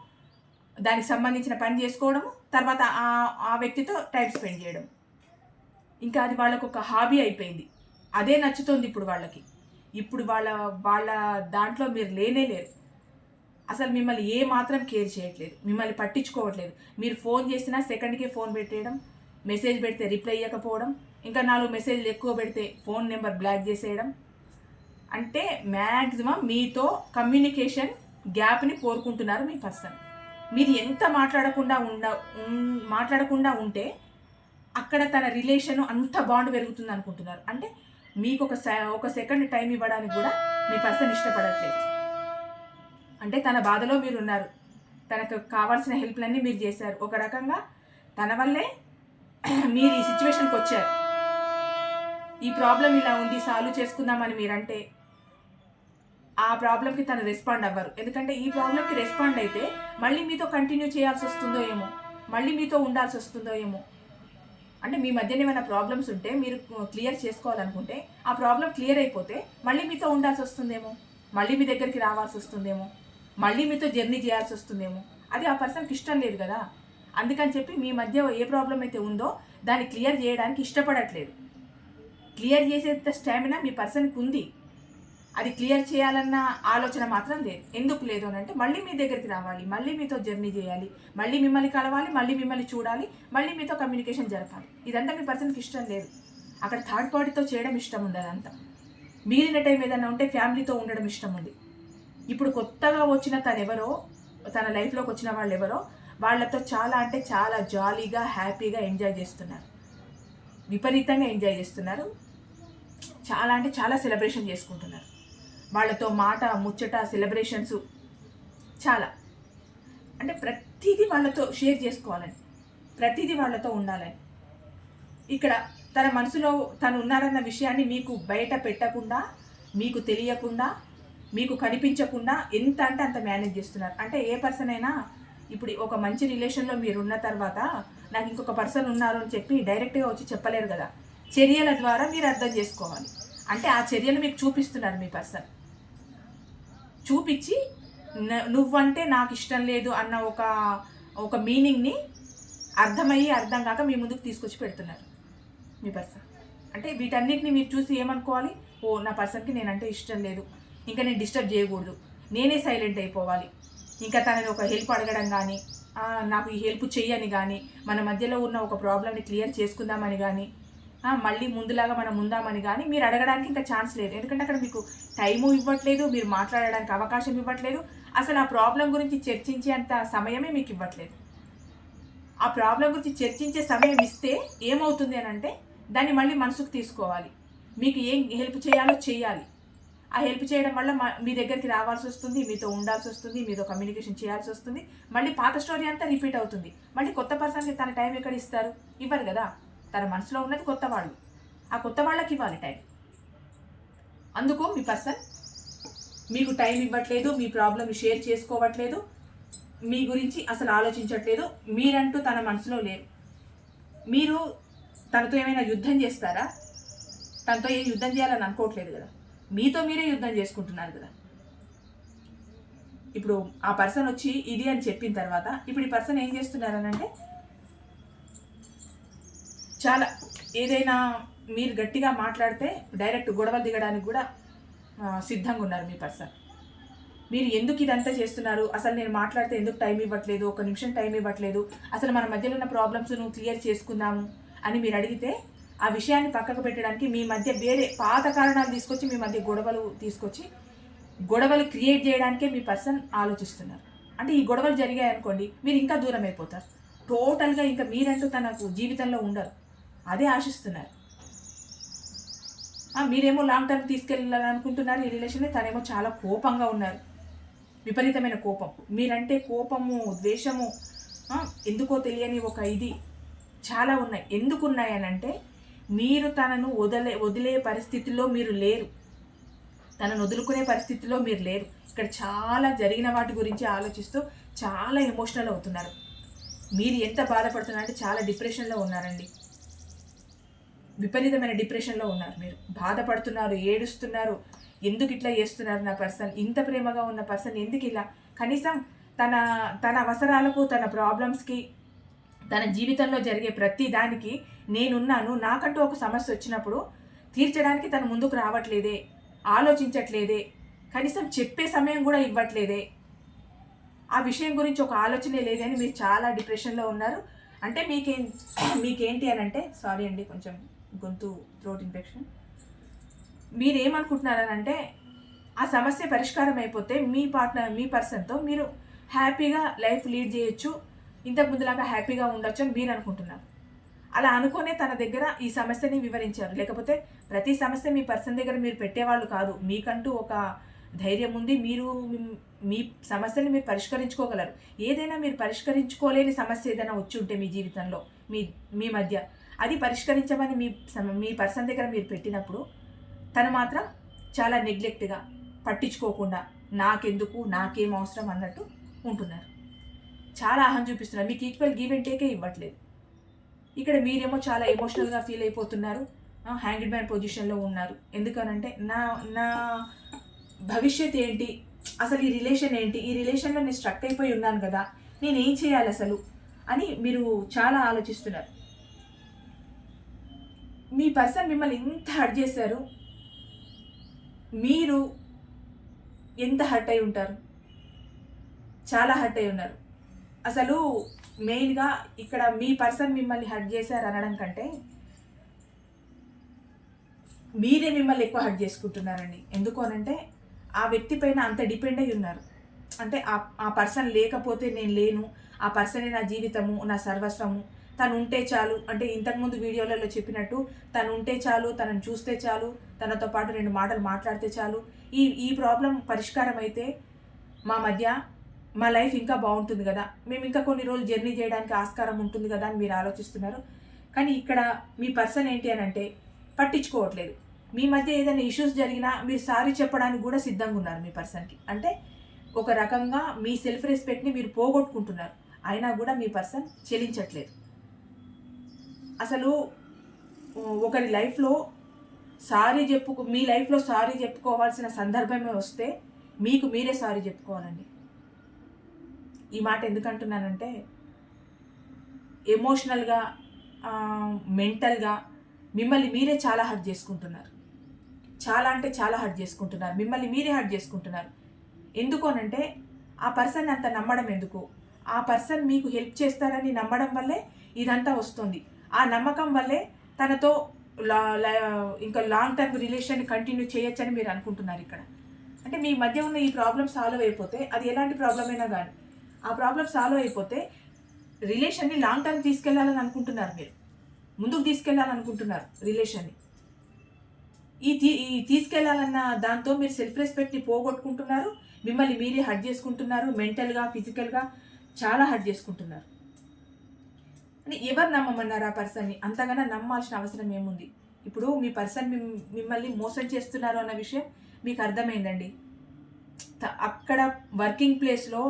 దానికి సంబంధించిన పని చేసుకోవడము, తర్వాత ఆ వ్యక్తితో టైం స్పెండ్ చేయడం, ఇంకా అది వాళ్ళకు ఒక హాబీ అయిపోయింది. అదే నచ్చుతుంది ఇప్పుడు వాళ్ళకి. ఇప్పుడు వాళ్ళ దాంట్లో మీరు లేనే లేరు. అసలు మిమ్మల్ని ఏ మాత్రం కేర్ చేయట్లేదు, మిమ్మల్ని పట్టించుకోవట్లేదు. మీరు ఫోన్ చేసినా సెకండ్కే ఫోన్ పెట్టేయడం, మెసేజ్ పెడితే రిప్లై ఇవ్వకపోవడం, ఇంకా 4 మెసేజ్లు ఎక్కువ పెడితే ఫోన్ నెంబర్ బ్లాక్ చేసేయడం. అంటే మ్యాక్సిమం మీతో కమ్యూనికేషన్ గ్యాప్ని కోరుకుంటున్నారు మీ పర్సన్. మీరు ఎంత మాట్లాడకుండా ఉంటే అక్కడ తన రిలేషను అంత బాండ్ పెరుగుతుంది అనుకుంటున్నారు. అంటే మీకు ఒక సెకండ్ టైం ఇవ్వడానికి కూడా మీ పర్సన్ ఇష్టపడట్లేదు. అంటే తన బాధలో మీరు ఉన్నారు, తనకు కావాల్సిన హెల్ప్లన్నీ మీరు చేశారు. ఒక రకంగా తన వల్లే మీరు ఈ సిచ్యువేషన్కి వచ్చారు. ఈ ప్రాబ్లం ఇలా ఉంది, సాల్వ్ చేసుకుందామని మీరంటే ఆ ప్రాబ్లంకి తను రెస్పాండ్ అవ్వరు. ఎందుకంటే ఈ ప్రాబ్లంకి రెస్పాండ్ అయితే మళ్ళీ మీతో కంటిన్యూ చేయాల్సి వస్తుందో ఏమో, మళ్ళీ మీతో ఉండాల్సి వస్తుందో ఏమో. అంటే మీ మధ్యన ఏమైనా ప్రాబ్లమ్స్ ఉంటే మీరు క్లియర్ చేసుకోవాలనుకుంటే ఆ ప్రాబ్లం క్లియర్ అయిపోతే మళ్ళీ మీతో ఉండాల్సి వస్తుందేమో, మళ్ళీ మీ దగ్గరికి రావాల్సి వస్తుందేమో, మళ్ళీ మీతో జర్నీ చేయాల్సి వస్తుందేమో. అది ఆ పర్సన్కి ఇష్టం లేదు కదా. అందుకని చెప్పి మీ మధ్య ఏ ప్రాబ్లం అయితే ఉందో దాన్ని క్లియర్ చేయడానికి ఇష్టపడట్లేదు. క్లియర్ చేసేంత స్టామినా మీ పర్సన్కి ఉంది, అది క్లియర్ చేయాలన్న ఆలోచన మాత్రం లేదు. ఎందుకు లేదు అని అంటే మళ్ళీ మీ దగ్గరికి రావాలి, మళ్ళీ మీతో జర్నీ చేయాలి, మళ్ళీ మిమ్మల్ని కలవాలి, మళ్ళీ మిమ్మల్ని చూడాలి, మళ్ళీ మీతో కమ్యూనికేషన్ జరపాలి. ఇదంతా మీ పర్సన్కి ఇష్టం లేదు. అక్కడ థర్డ్ పార్టీతో చేయడం ఇష్టం ఉంది. అదంతా మిగిలిన టైం ఏదైనా ఉంటే ఫ్యామిలీతో ఉండడం ఇష్టం ఉంది. ఇప్పుడు కొత్తగా వచ్చిన తన లైఫ్లోకి వచ్చిన వాళ్ళు ఎవరో వాళ్ళతో చాలా అంటే చాలా జాలీగా హ్యాపీగా ఎంజాయ్ చేస్తున్నారు, విపరీతంగా ఎంజాయ్ చేస్తున్నారు. చాలా అంటే చాలా సెలబ్రేషన్ చేసుకుంటున్నారు. వాళ్ళతో మాట ముచ్చట సెలబ్రేషన్స్ చాలా, అంటే ప్రతిదీ వాళ్ళతో షేర్ చేసుకోవాలని, ప్రతిదీ వాళ్ళతో ఉండాలని. ఇక్కడ తన మనసులో తను ఉన్నారన్న విషయాన్ని మీకు బయట పెట్టకుండా, మీకు తెలియకుండా, మీకు కనిపించకుండా ఎంత అంటే అంత మేనేజ్ చేస్తున్నారు. అంటే ఏ పర్సన్ అయినా ఇప్పుడు ఒక మంచి రిలేషన్లో మీరు ఉన్న తర్వాత నాకు ఇంకొక పర్సన్ ఉన్నారు అని చెప్పి డైరెక్ట్గా వచ్చి చెప్పలేరు కదా. చర్యల ద్వారా మీరు అర్థం చేసుకోవాలి. అంటే ఆ చర్యలు మీకు చూపిస్తున్నారు మీ పర్సన్. చూపించి నువ్వంటే నాకు ఇష్టం లేదు అన్న ఒక మీనింగ్ని అర్థం కాక మీ ముందుకు తీసుకొచ్చి పెడుతున్నారు మీ పర్సన్. అంటే వీటన్నిటిని మీరు చూసి ఏమనుకోవాలి, ఓ నా పర్సన్కి నేనంటే ఇష్టం లేదు, ఇంకా నేను డిస్టర్బ్ చేయకూడదు, నేనే సైలెంట్ అయిపోవాలి, ఇంకా తనని ఒక హెల్ప్ అడగడం కానీ, నాకు ఈ హెల్ప్ చెయ్యని కానీ, మన మధ్యలో ఉన్న ఒక ప్రాబ్లమ్ని క్లియర్ చేసుకుందామని కానీ, మళ్ళీ ముందులాగా మనం ఉందామని కానీ మీరు అడగడానికి ఇంకా ఛాన్స్ లేదు. ఎందుకంటే అక్కడ మీకు టైము ఇవ్వట్లేదు, మీరు మాట్లాడడానికి అవకాశం ఇవ్వట్లేదు, అసలు ఆ ప్రాబ్లం గురించి చర్చించేంత సమయమే మీకు ఇవ్వట్లేదు. ఆ ప్రాబ్లం గురించి చర్చించే సమయం ఇస్తే ఏమవుతుంది అని అంటే దాన్ని మళ్ళీ మనసుకు తీసుకోవాలి, మీకు ఏం హెల్ప్ చేయాలో చేయాలి. ఆ హెల్ప్ చేయడం వల్ల మీ దగ్గరికి రావాల్సి వస్తుంది, మీతో ఉండాల్సి వస్తుంది, మీతో కమ్యూనికేషన్ చేయాల్సి వస్తుంది, మళ్ళీ పాత స్టోరీ అంతా రిపీట్ అవుతుంది. మళ్ళీ కొత్త పర్సన్కి తన టైం ఎక్కడ ఇస్తారు? ఇవ్వరు కదా. తన మనసులో ఉన్నది కొత్త వాళ్ళు, ఆ కొత్త వాళ్ళకి ఇవ్వాలి టైం. అందుకు మీ పర్సన్ మీకు టైం ఇవ్వట్లేదు, మీ ప్రాబ్లమ్ షేర్ చేసుకోవట్లేదు, మీ గురించి అసలు ఆలోచించట్లేదు, మీరంటూ తన మనసులో లేరు. మీరు తనతో ఏమైనా యుద్ధం చేస్తారా? తనతో ఏం యుద్ధం చేయాలని అనుకోవట్లేదు కదా, మీతో మీరే యుద్ధం చేసుకుంటున్నారు కదా. ఇప్పుడు ఆ పర్సన్ వచ్చి ఇది అని చెప్పిన తర్వాత ఇప్పుడు ఈ పర్సన్ ఏం చేస్తున్నారనంటే చాలా ఏదైనా మీరు గట్టిగా మాట్లాడితే డైరెక్ట్ గొడవలు దిగడానికి కూడా సిద్ధంగా ఉన్నారు మీ పర్సన్. మీరు ఎందుకు ఇదంతా చేస్తున్నారు, అసలు నేను మాట్లాడితే ఎందుకు టైం ఇవ్వట్లేదు, ఒక నిమిషం టైం ఇవ్వట్లేదు, అసలు మన మధ్యలో ఉన్న ప్రాబ్లమ్స్ నువ్వు క్లియర్ చేసుకుందాము అని మీరు అడిగితే ఆ విషయాన్ని పక్కకు పెట్టడానికి మీ మధ్య వేరే పాత కారణాలు తీసుకొచ్చి మీ మధ్య గొడవలు క్రియేట్ చేయడానికే మీ పర్సన్ ఆలోచిస్తున్నారు. అంటే ఈ గొడవలు జరిగాయి అనుకోండి, మీరు ఇంకా దూరం అయిపోతారు, టోటల్గా ఇంకా మీరంటూ తనకు జీవితంలో ఉండరు, అదే ఆశిస్తున్నారు. మీరేమో లాంగ్ టర్మ్ తీసుకెళ్ళాలనుకుంటున్నారు ఈ రిలేషన్ని, తనేమో చాలా కోపంగా ఉన్నారు, విపరీతమైన కోపం. మీరంటే కోపము, ద్వేషము, ఎందుకో తెలియని ఒక ఇది చాలా ఉన్నాయి. ఎందుకు ఉన్నాయనంటే మీరు తనను వదిలే పరిస్థితుల్లో మీరు లేరు, తనను వదులుకునే పరిస్థితిలో మీరు లేరు. ఇక్కడ చాలా జరిగిన వాటి గురించి ఆలోచిస్తూ చాలా ఎమోషనల్ అవుతున్నారు. మీరు ఎంత బాధపడుతున్నారంటే చాలా డిప్రెషన్లో ఉన్నారండి, విపరీతమైన డిప్రెషన్లో ఉన్నారు. మీరు బాధపడుతున్నారు, ఏడుస్తున్నారు, ఎందుకు ఇట్లా చేస్తున్నారు నా పర్సన్, ఇంత ప్రేమగా ఉన్న పర్సన్ ఎందుకు ఇలా, కనీసం తన అవసరాలకు, తన ప్రాబ్లమ్స్కి, తన జీవితంలో జరిగే ప్రతి దానికి నేనున్నాను, నాకంటూ ఒక సమస్య వచ్చినప్పుడు తీర్చడానికి తను ముందుకు రావట్లేదే, ఆలోచించట్లేదే, కనీసం చెప్పే సమయం కూడా ఇవ్వట్లేదే, ఆ విషయం గురించి ఒక ఆలోచనే లేదని మీరు చాలా డిప్రెషన్లో ఉన్నారు. అంటే మీకేంటి అని అంటే, సారీ అండి కొంచెం గొంతు థ్రోట్ ఇన్ఫెక్షన్, మీరేమనుకుంటున్నారనంటే ఆ సమస్య పరిష్కారం అయిపోతే మీ పర్సన్తో మీరు హ్యాపీగా లైఫ్ లీడ్ చేయొచ్చు, ఇంతకు ముందులాగా హ్యాపీగా ఉండొచ్చు అని మీరు అనుకుంటున్నారు. అలా అనుకునే తన దగ్గర ఈ సమస్యని వివరించారు. లేకపోతే ప్రతి సమస్య మీ పర్సన్ దగ్గర మీరు పెట్టేవాళ్ళు కాదు, మీకంటూ ఒక ధైర్యం ఉంది, మీరు మీ సమస్యని మీరు పరిష్కరించుకోగలరు. ఏదైనా మీరు పరిష్కరించుకోలేని సమస్య ఏదైనా వచ్చి ఉంటే మీ జీవితంలో మీ మధ్య అది పరిష్కరించమని మీ పర్సన్ దగ్గర మీరు పెట్టినప్పుడు తను మాత్రం చాలా నెగ్లెక్ట్గా, పట్టించుకోకుండా, నాకెందుకు, నాకేం అవసరం అన్నట్టు ఉంటున్నారు. చాలా అహం చూపిస్తున్నారు, మీకు ఈక్వల్ గివ్ అండ్ టేకే ఇవ్వట్లేదు. ఇక్కడ మీరేమో చాలా ఎమోషనల్గా ఫీల్ అయిపోతున్నారు, హ్యాంగ్డ్ మ్యాన్ పొజిషన్లో ఉన్నారు. ఎందుకనంటే నా భవిష్యత్ ఏంటి, అసలు ఈ రిలేషన్ ఏంటి, ఈ రిలేషన్లో నేను స్ట్రక్ అయిపోయి ఉన్నాను కదా, నేనేం చేయాలి అసలు అని మీరు చాలా ఆలోచిస్తున్నారు. మీ పర్సన్ మిమ్మల్ని ఎంత హర్ట్ చేశారు, మీరు ఎంత హర్ట్ అయి ఉంటారు, చాలా హర్ట్ అయి ఉన్నారు. అసలు మెయిన్గా ఇక్కడ మీ పర్సన్ మిమ్మల్ని హర్ట్ చేశారు అనడం కంటే మీరే మిమ్మల్ని ఎక్కువ హర్ట్ చేసుకుంటున్నారండి. ఎందుకు అనంటే ఆ వ్యక్తి పైన అంత డిపెండ్ అయి ఉన్నారు. అంటే ఆ పర్సన్ లేకపోతే నేను లేను, ఆ పర్సనే నా జీవితము, నా సర్వస్వము, తను ఉంటే చాలు, అంటే ఇంతకుముందు వీడియోలలో చెప్పినట్టు తను ఉంటే చాలు, తనను చూస్తే చాలు, తనతో పాటు 2 మాటలు మాట్లాడితే చాలు, ఈ ప్రాబ్లం పరిష్కారం అయితే మా లైఫ్ ఇంకా బాగుంటుంది కదా, మేము ఇంకా కొన్ని రోజులు జర్నీ చేయడానికి ఆస్కారం ఉంటుంది కదా అని మీరు ఆలోచిస్తున్నారు. కానీ ఇక్కడ మీ పర్సన్ ఏంటి అని అంటే పట్టించుకోవట్లేదు. మీ మధ్య ఏదైనా ఇష్యూస్ జరిగినా మీరు సారీ చెప్పడానికి కూడా సిద్ధంగా ఉన్నారు మీ పర్సన్కి. అంటే ఒక రకంగా మీ సెల్ఫ్ రెస్పెక్ట్ని మీరు పోగొట్టుకుంటున్నారు, అయినా కూడా మీ పర్సన్ చెలించట్లేదు. అసలు ఒకరి లైఫ్లో మీ లైఫ్లో సారీ చెప్పుకోవాల్సిన సందర్భమే వస్తే మీకు మీరే సారీ చెప్పుకోవాలండి. ఈ మాట ఎందుకు అంటున్నానంటే ఎమోషనల్గా, మెంటల్గా మిమ్మల్ని మీరే చాలా హర్ట్ చేసుకుంటున్నారు. చాలా అంటే చాలా హర్ట్ చేసుకుంటున్నారు. మిమ్మల్ని మీరే హర్ట్ చేసుకుంటున్నారు. ఎందుకు అనంటే ఆ పర్సన్ అంత నమ్మడం ఎందుకు? ఆ పర్సన్ మీకు హెల్ప్ చేస్తారని నమ్మడం వల్లే ఇదంతా వస్తుంది. ఆ నమ్మకం వల్లే తనతో ఇంకా లాంగ్ టర్మ్ రిలేషన్ కంటిన్యూ చేయొచ్చని మీరు అనుకుంటున్నారు ఇక్కడ. అంటే మీ మధ్య ఉన్న ఈ ప్రాబ్లమ్ సాల్వ్ అయిపోతే, అది ఎలాంటి ప్రాబ్లం అయినా కానీ ఆ ప్రాబ్లం సాల్వ్ అయిపోతే రిలేషన్ని లాంగ్ టర్మ్ తీసుకెళ్లాలని అనుకుంటున్నారు. మీరు ముందుకు తీసుకెళ్లాలనుకుంటున్నారు రిలేషన్ని. ఈ తీసుకెళ్లాలన్న దాంతో మీరు సెల్ఫ్ రెస్పెక్ట్ని పోగొట్టుకుంటున్నారు. మిమ్మల్ని మీరే హర్ట్ చేసుకుంటున్నారు. మెంటల్గా, ఫిజికల్గా చాలా హర్ట్ చేసుకుంటున్నారు. అని ఎవరు నమ్మమన్నారు ఆ పర్సన్ని? అంతగానో నమ్మాల్సిన అవసరం ఏముంది? ఇప్పుడు మీ పర్సన్ మిమ్మల్ని మోసం చేస్తున్నారు అన్న విషయం మీకు అర్థమైందండి. అక్కడ వర్కింగ్ ప్లేస్లో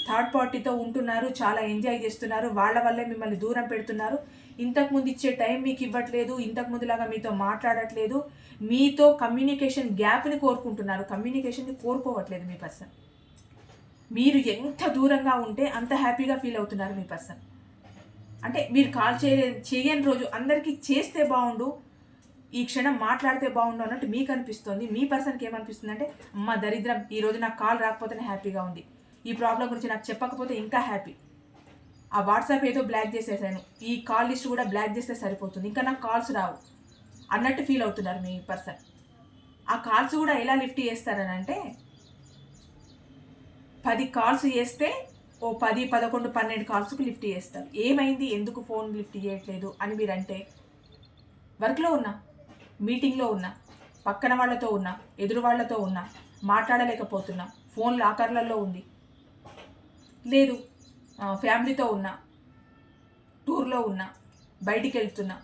థర్డ్ పార్టీతో ఉంటున్నారు, చాలా ఎంజాయ్ చేస్తున్నారు, వాళ్ళ వల్లే మిమ్మల్ని దూరం పెడుతున్నారు. ఇంతకుముందు ఇచ్చే టైం మీకు ఇవ్వట్లేదు, ఇంతకుముందులాగా మీతో మాట్లాడట్లేదు, మీతో కమ్యూనికేషన్ గ్యాప్ని కోరుకుంటున్నారు. కమ్యూనికేషన్ని కోరుకోవట్లేదు మీ పర్సన్. మీరు ఎంత దూరంగా ఉంటే అంత హ్యాపీగా ఫీల్ అవుతున్నారు మీ పర్సన్. అంటే మీరు కాల్ చేయని రోజు అందరికీ చేస్తే బాగుండు, ఈ క్షణం మాట్లాడితే బాగుండు అన్నట్టు మీకు అనిపిస్తుంది. మీ పర్సన్కి ఏమనిపిస్తుంది అంటే, అమ్మ దరిద్రం, ఈరోజు నాకు కాల్ రాకపోతేనే హ్యాపీగా ఉంది, ఈ ప్రాబ్లం గురించి నాకు చెప్పకపోతే ఇంకా హ్యాపీ, ఆ వాట్సాప్ ఏదో బ్లాక్ చేసేసాను, ఈ కాల్ లిస్ట్ కూడా బ్లాక్ చేస్తే సరిపోతుంది, ఇంకా నాకు కాల్స్ రావు అన్నట్టు ఫీల్ అవుతున్నారు మీ పర్సన్. ఆ కాల్స్ కూడా ఎలా లిఫ్ట్ చేస్తారని అంటే, 10 కాల్స్ చేస్తే ఓ 10, 11, 12 కాల్స్కి లిఫ్ట్ చేస్తారు. ఏమైంది, ఎందుకు ఫోన్ లిఫ్ట్ చేయట్లేదు అని మీరంటే, వర్క్లో ఉన్నా, మీటింగ్లో ఉన్నా, పక్కన వాళ్ళతో ఉన్నా, ఎదురు వాళ్ళతో ఉన్నా, మాట్లాడలేకపోతున్నా, ఫోన్ లాకర్లలో ఉంది, లేదు ఫ్యామిలీతో ఉన్నా, టూర్లో ఉన్నా, బయటికి వెళ్తున్నా,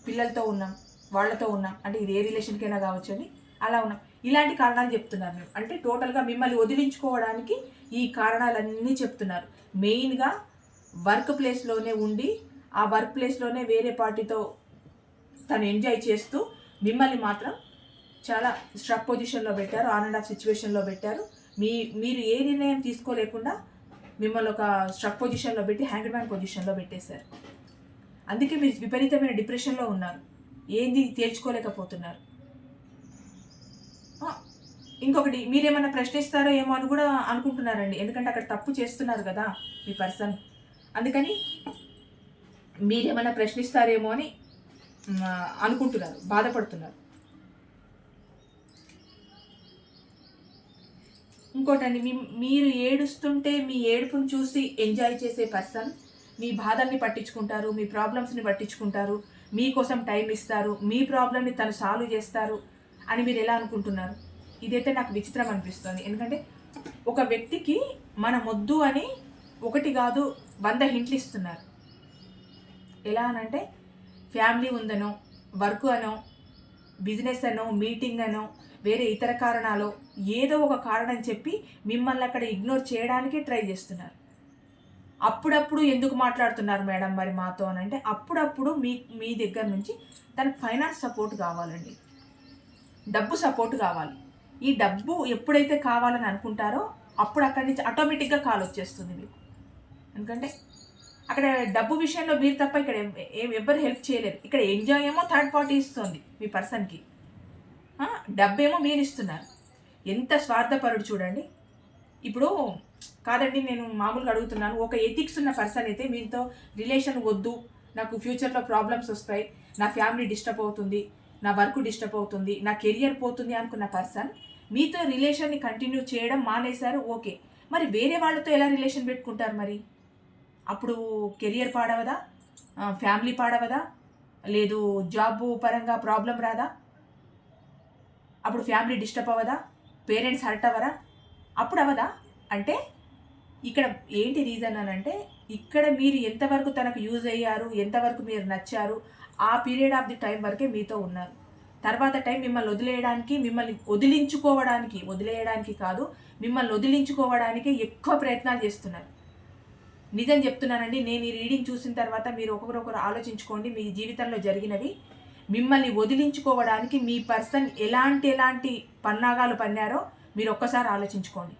పిల్లలతో ఉన్నాం, వాళ్ళతో ఉన్నాం, అంటే ఇది ఏ రిలేషన్కైనా కావచ్చు అని అలా ఉన్నాం. ఇలాంటి కారణాలు చెప్తున్నారు మేము. అంటే టోటల్గా మిమ్మల్ని వదిలించుకోవడానికి ఈ కారణాలన్నీ చెప్తున్నారు. మెయిన్గా వర్క్ ప్లేస్లోనే ఉండి, ఆ వర్క్ ప్లేస్లోనే వేరే పార్టీతో తను ఎంజాయ్ చేస్తూ మిమ్మల్ని మాత్రం చాలా స్ట్రక్ పొజిషన్లో పెట్టారు, ఆన్ అండ్ ఆఫ్ సిచ్యువేషన్లో పెట్టారు. మీరు ఏ నిర్ణయం తీసుకోలేకుండా మిమ్మల్ని ఒక స్ట్రక్ పొజిషన్లో పెట్టి హ్యాంగ్డ్ మ్యాన్ పొజిషన్లో పెట్టేశారు. అందుకే మీరు విపరీతమైన డిప్రెషన్లో ఉన్నారు, ఏంది తేల్చుకోలేకపోతున్నారు. ఇంకొకటి, మీరేమన్నా ప్రశ్నిస్తారో ఏమో అని కూడా అనుకుంటున్నారండి. ఎందుకంటే అక్కడ తప్పు చేస్తున్నారు కదా మీ పర్సన్. అందుకని మీరేమన్నా ప్రశ్నిస్తారేమో అని అనుకుంటున్నారు, బాధపడుతున్నారు. ఇంకోటండి, మీరు ఏడుస్తుంటే మీ ఏడుపును చూసి ఎంజాయ్ చేసే పర్సన్ మీ బాధల్ని పట్టించుకుంటారు, మీ ప్రాబ్లమ్స్ని పట్టించుకుంటారు, మీకోసం టైం ఇస్తారు, మీ ప్రాబ్లమ్ని తను సాల్వ్ చేస్తారు అని మీరు ఎలా అనుకుంటున్నారు? ఇదైతే నాకు విచిత్రం అనిపిస్తుంది. ఎందుకంటే ఒక వ్యక్తికి మనం వద్దు అని 1 కాదు 100 హింట్లు ఇస్తున్నారు. ఎలా అనంటే, ఫ్యామిలీ ఉందనో, వర్క్ అనో, బిజినెస్ అనో, మీటింగ్ అనో, వేరే ఇతర కారణాలు, ఏదో ఒక కారణం చెప్పి మిమ్మల్ని అక్కడ ఇగ్నోర్ చేయడానికి ట్రై చేస్తున్నారు. అప్పుడప్పుడు ఎందుకు మాట్లాడుతున్నారు మేడం మరి మాతో అని అంటే, అప్పుడప్పుడు మీ దగ్గర నుంచి తనకు ఫైనాన్స్ సపోర్ట్ కావాలండి, డబ్బు సపోర్ట్ కావాలి. ఈ డబ్బు ఎప్పుడైతే కావాలని అనుకుంటారో అప్పుడు అక్కడి నుంచి ఆటోమేటిక్గా కాల్ వచ్చేస్తుంది మీకు. ఎందుకంటే అక్కడ డబ్బు విషయంలో మీరు తప్ప ఇక్కడ ఎవ్వరు హెల్ప్ చేయలేరు. ఇక్కడ ఎంజాయ్ ఏమో థర్డ్ పార్టీ ఇస్తుంది మీ పర్సన్కి, డబ్బేమో మీరు ఇస్తున్నారు. ఎంత స్వార్థపరుడు చూడండి. ఇప్పుడు కాదండి, నేను మామూలుగా అడుగుతున్నాను, ఒక ఎథిక్స్ ఉన్న పర్సన్ అయితే మీతో రిలేషన్ వద్దు, నాకు ఫ్యూచర్లో ప్రాబ్లమ్స్ వస్తాయి, నా ఫ్యామిలీ డిస్టర్బ్ అవుతుంది, నా వర్క్ డిస్టర్బ్ అవుతుంది, నా కెరియర్ పోతుంది అనుకున్న పర్సన్ మీతో రిలేషన్ని కంటిన్యూ చేయడం మానేశారు. ఓకే, మరి వేరే వాళ్ళతో ఎలా రిలేషన్ పెట్టుకుంటారు? మరి అప్పుడు కెరియర్ పాడవదా, ఫ్యామిలీ పాడవదా, లేదు జాబ్ పరంగా ప్రాబ్లం రాదా, అప్పుడు ఫ్యామిలీ డిస్టర్బ్ అవ్వదా, పేరెంట్స్ హర్ట్ అవ్వరా, అప్పుడు అవ్వదా? అంటే ఇక్కడ ఏంటి రీజన్ అని అంటే, ఇక్కడ మీరు ఎంతవరకు తనకు యూజ్ అయ్యారు, ఎంతవరకు మీరు నచ్చారు, ఆ పీరియడ్ ఆఫ్ ది టైం వరకే మీతో ఉన్నారు. తర్వాత టైం మిమ్మల్ని వదిలేయడానికి, మిమ్మల్ని వదిలేయడానికి కాదు, మిమ్మల్ని వదిలించుకోవడానికి ఎక్కువ ప్రయత్నాలు చేస్తున్నారు. నిజం చెప్తున్నానండి, నేను ఈ రీడింగ్ చూసిన తర్వాత మీరు ఒకరొకరు ఆలోచించుకోండి. మీ జీవితంలో జరిగినవి, మిమ్మల్ని వదిలించుకోవడానికి మీ పర్సన్ ఎలాంటి పన్నాగాలు పన్నారో మీరు ఒక్కసారి ఆలోచించుకోండి.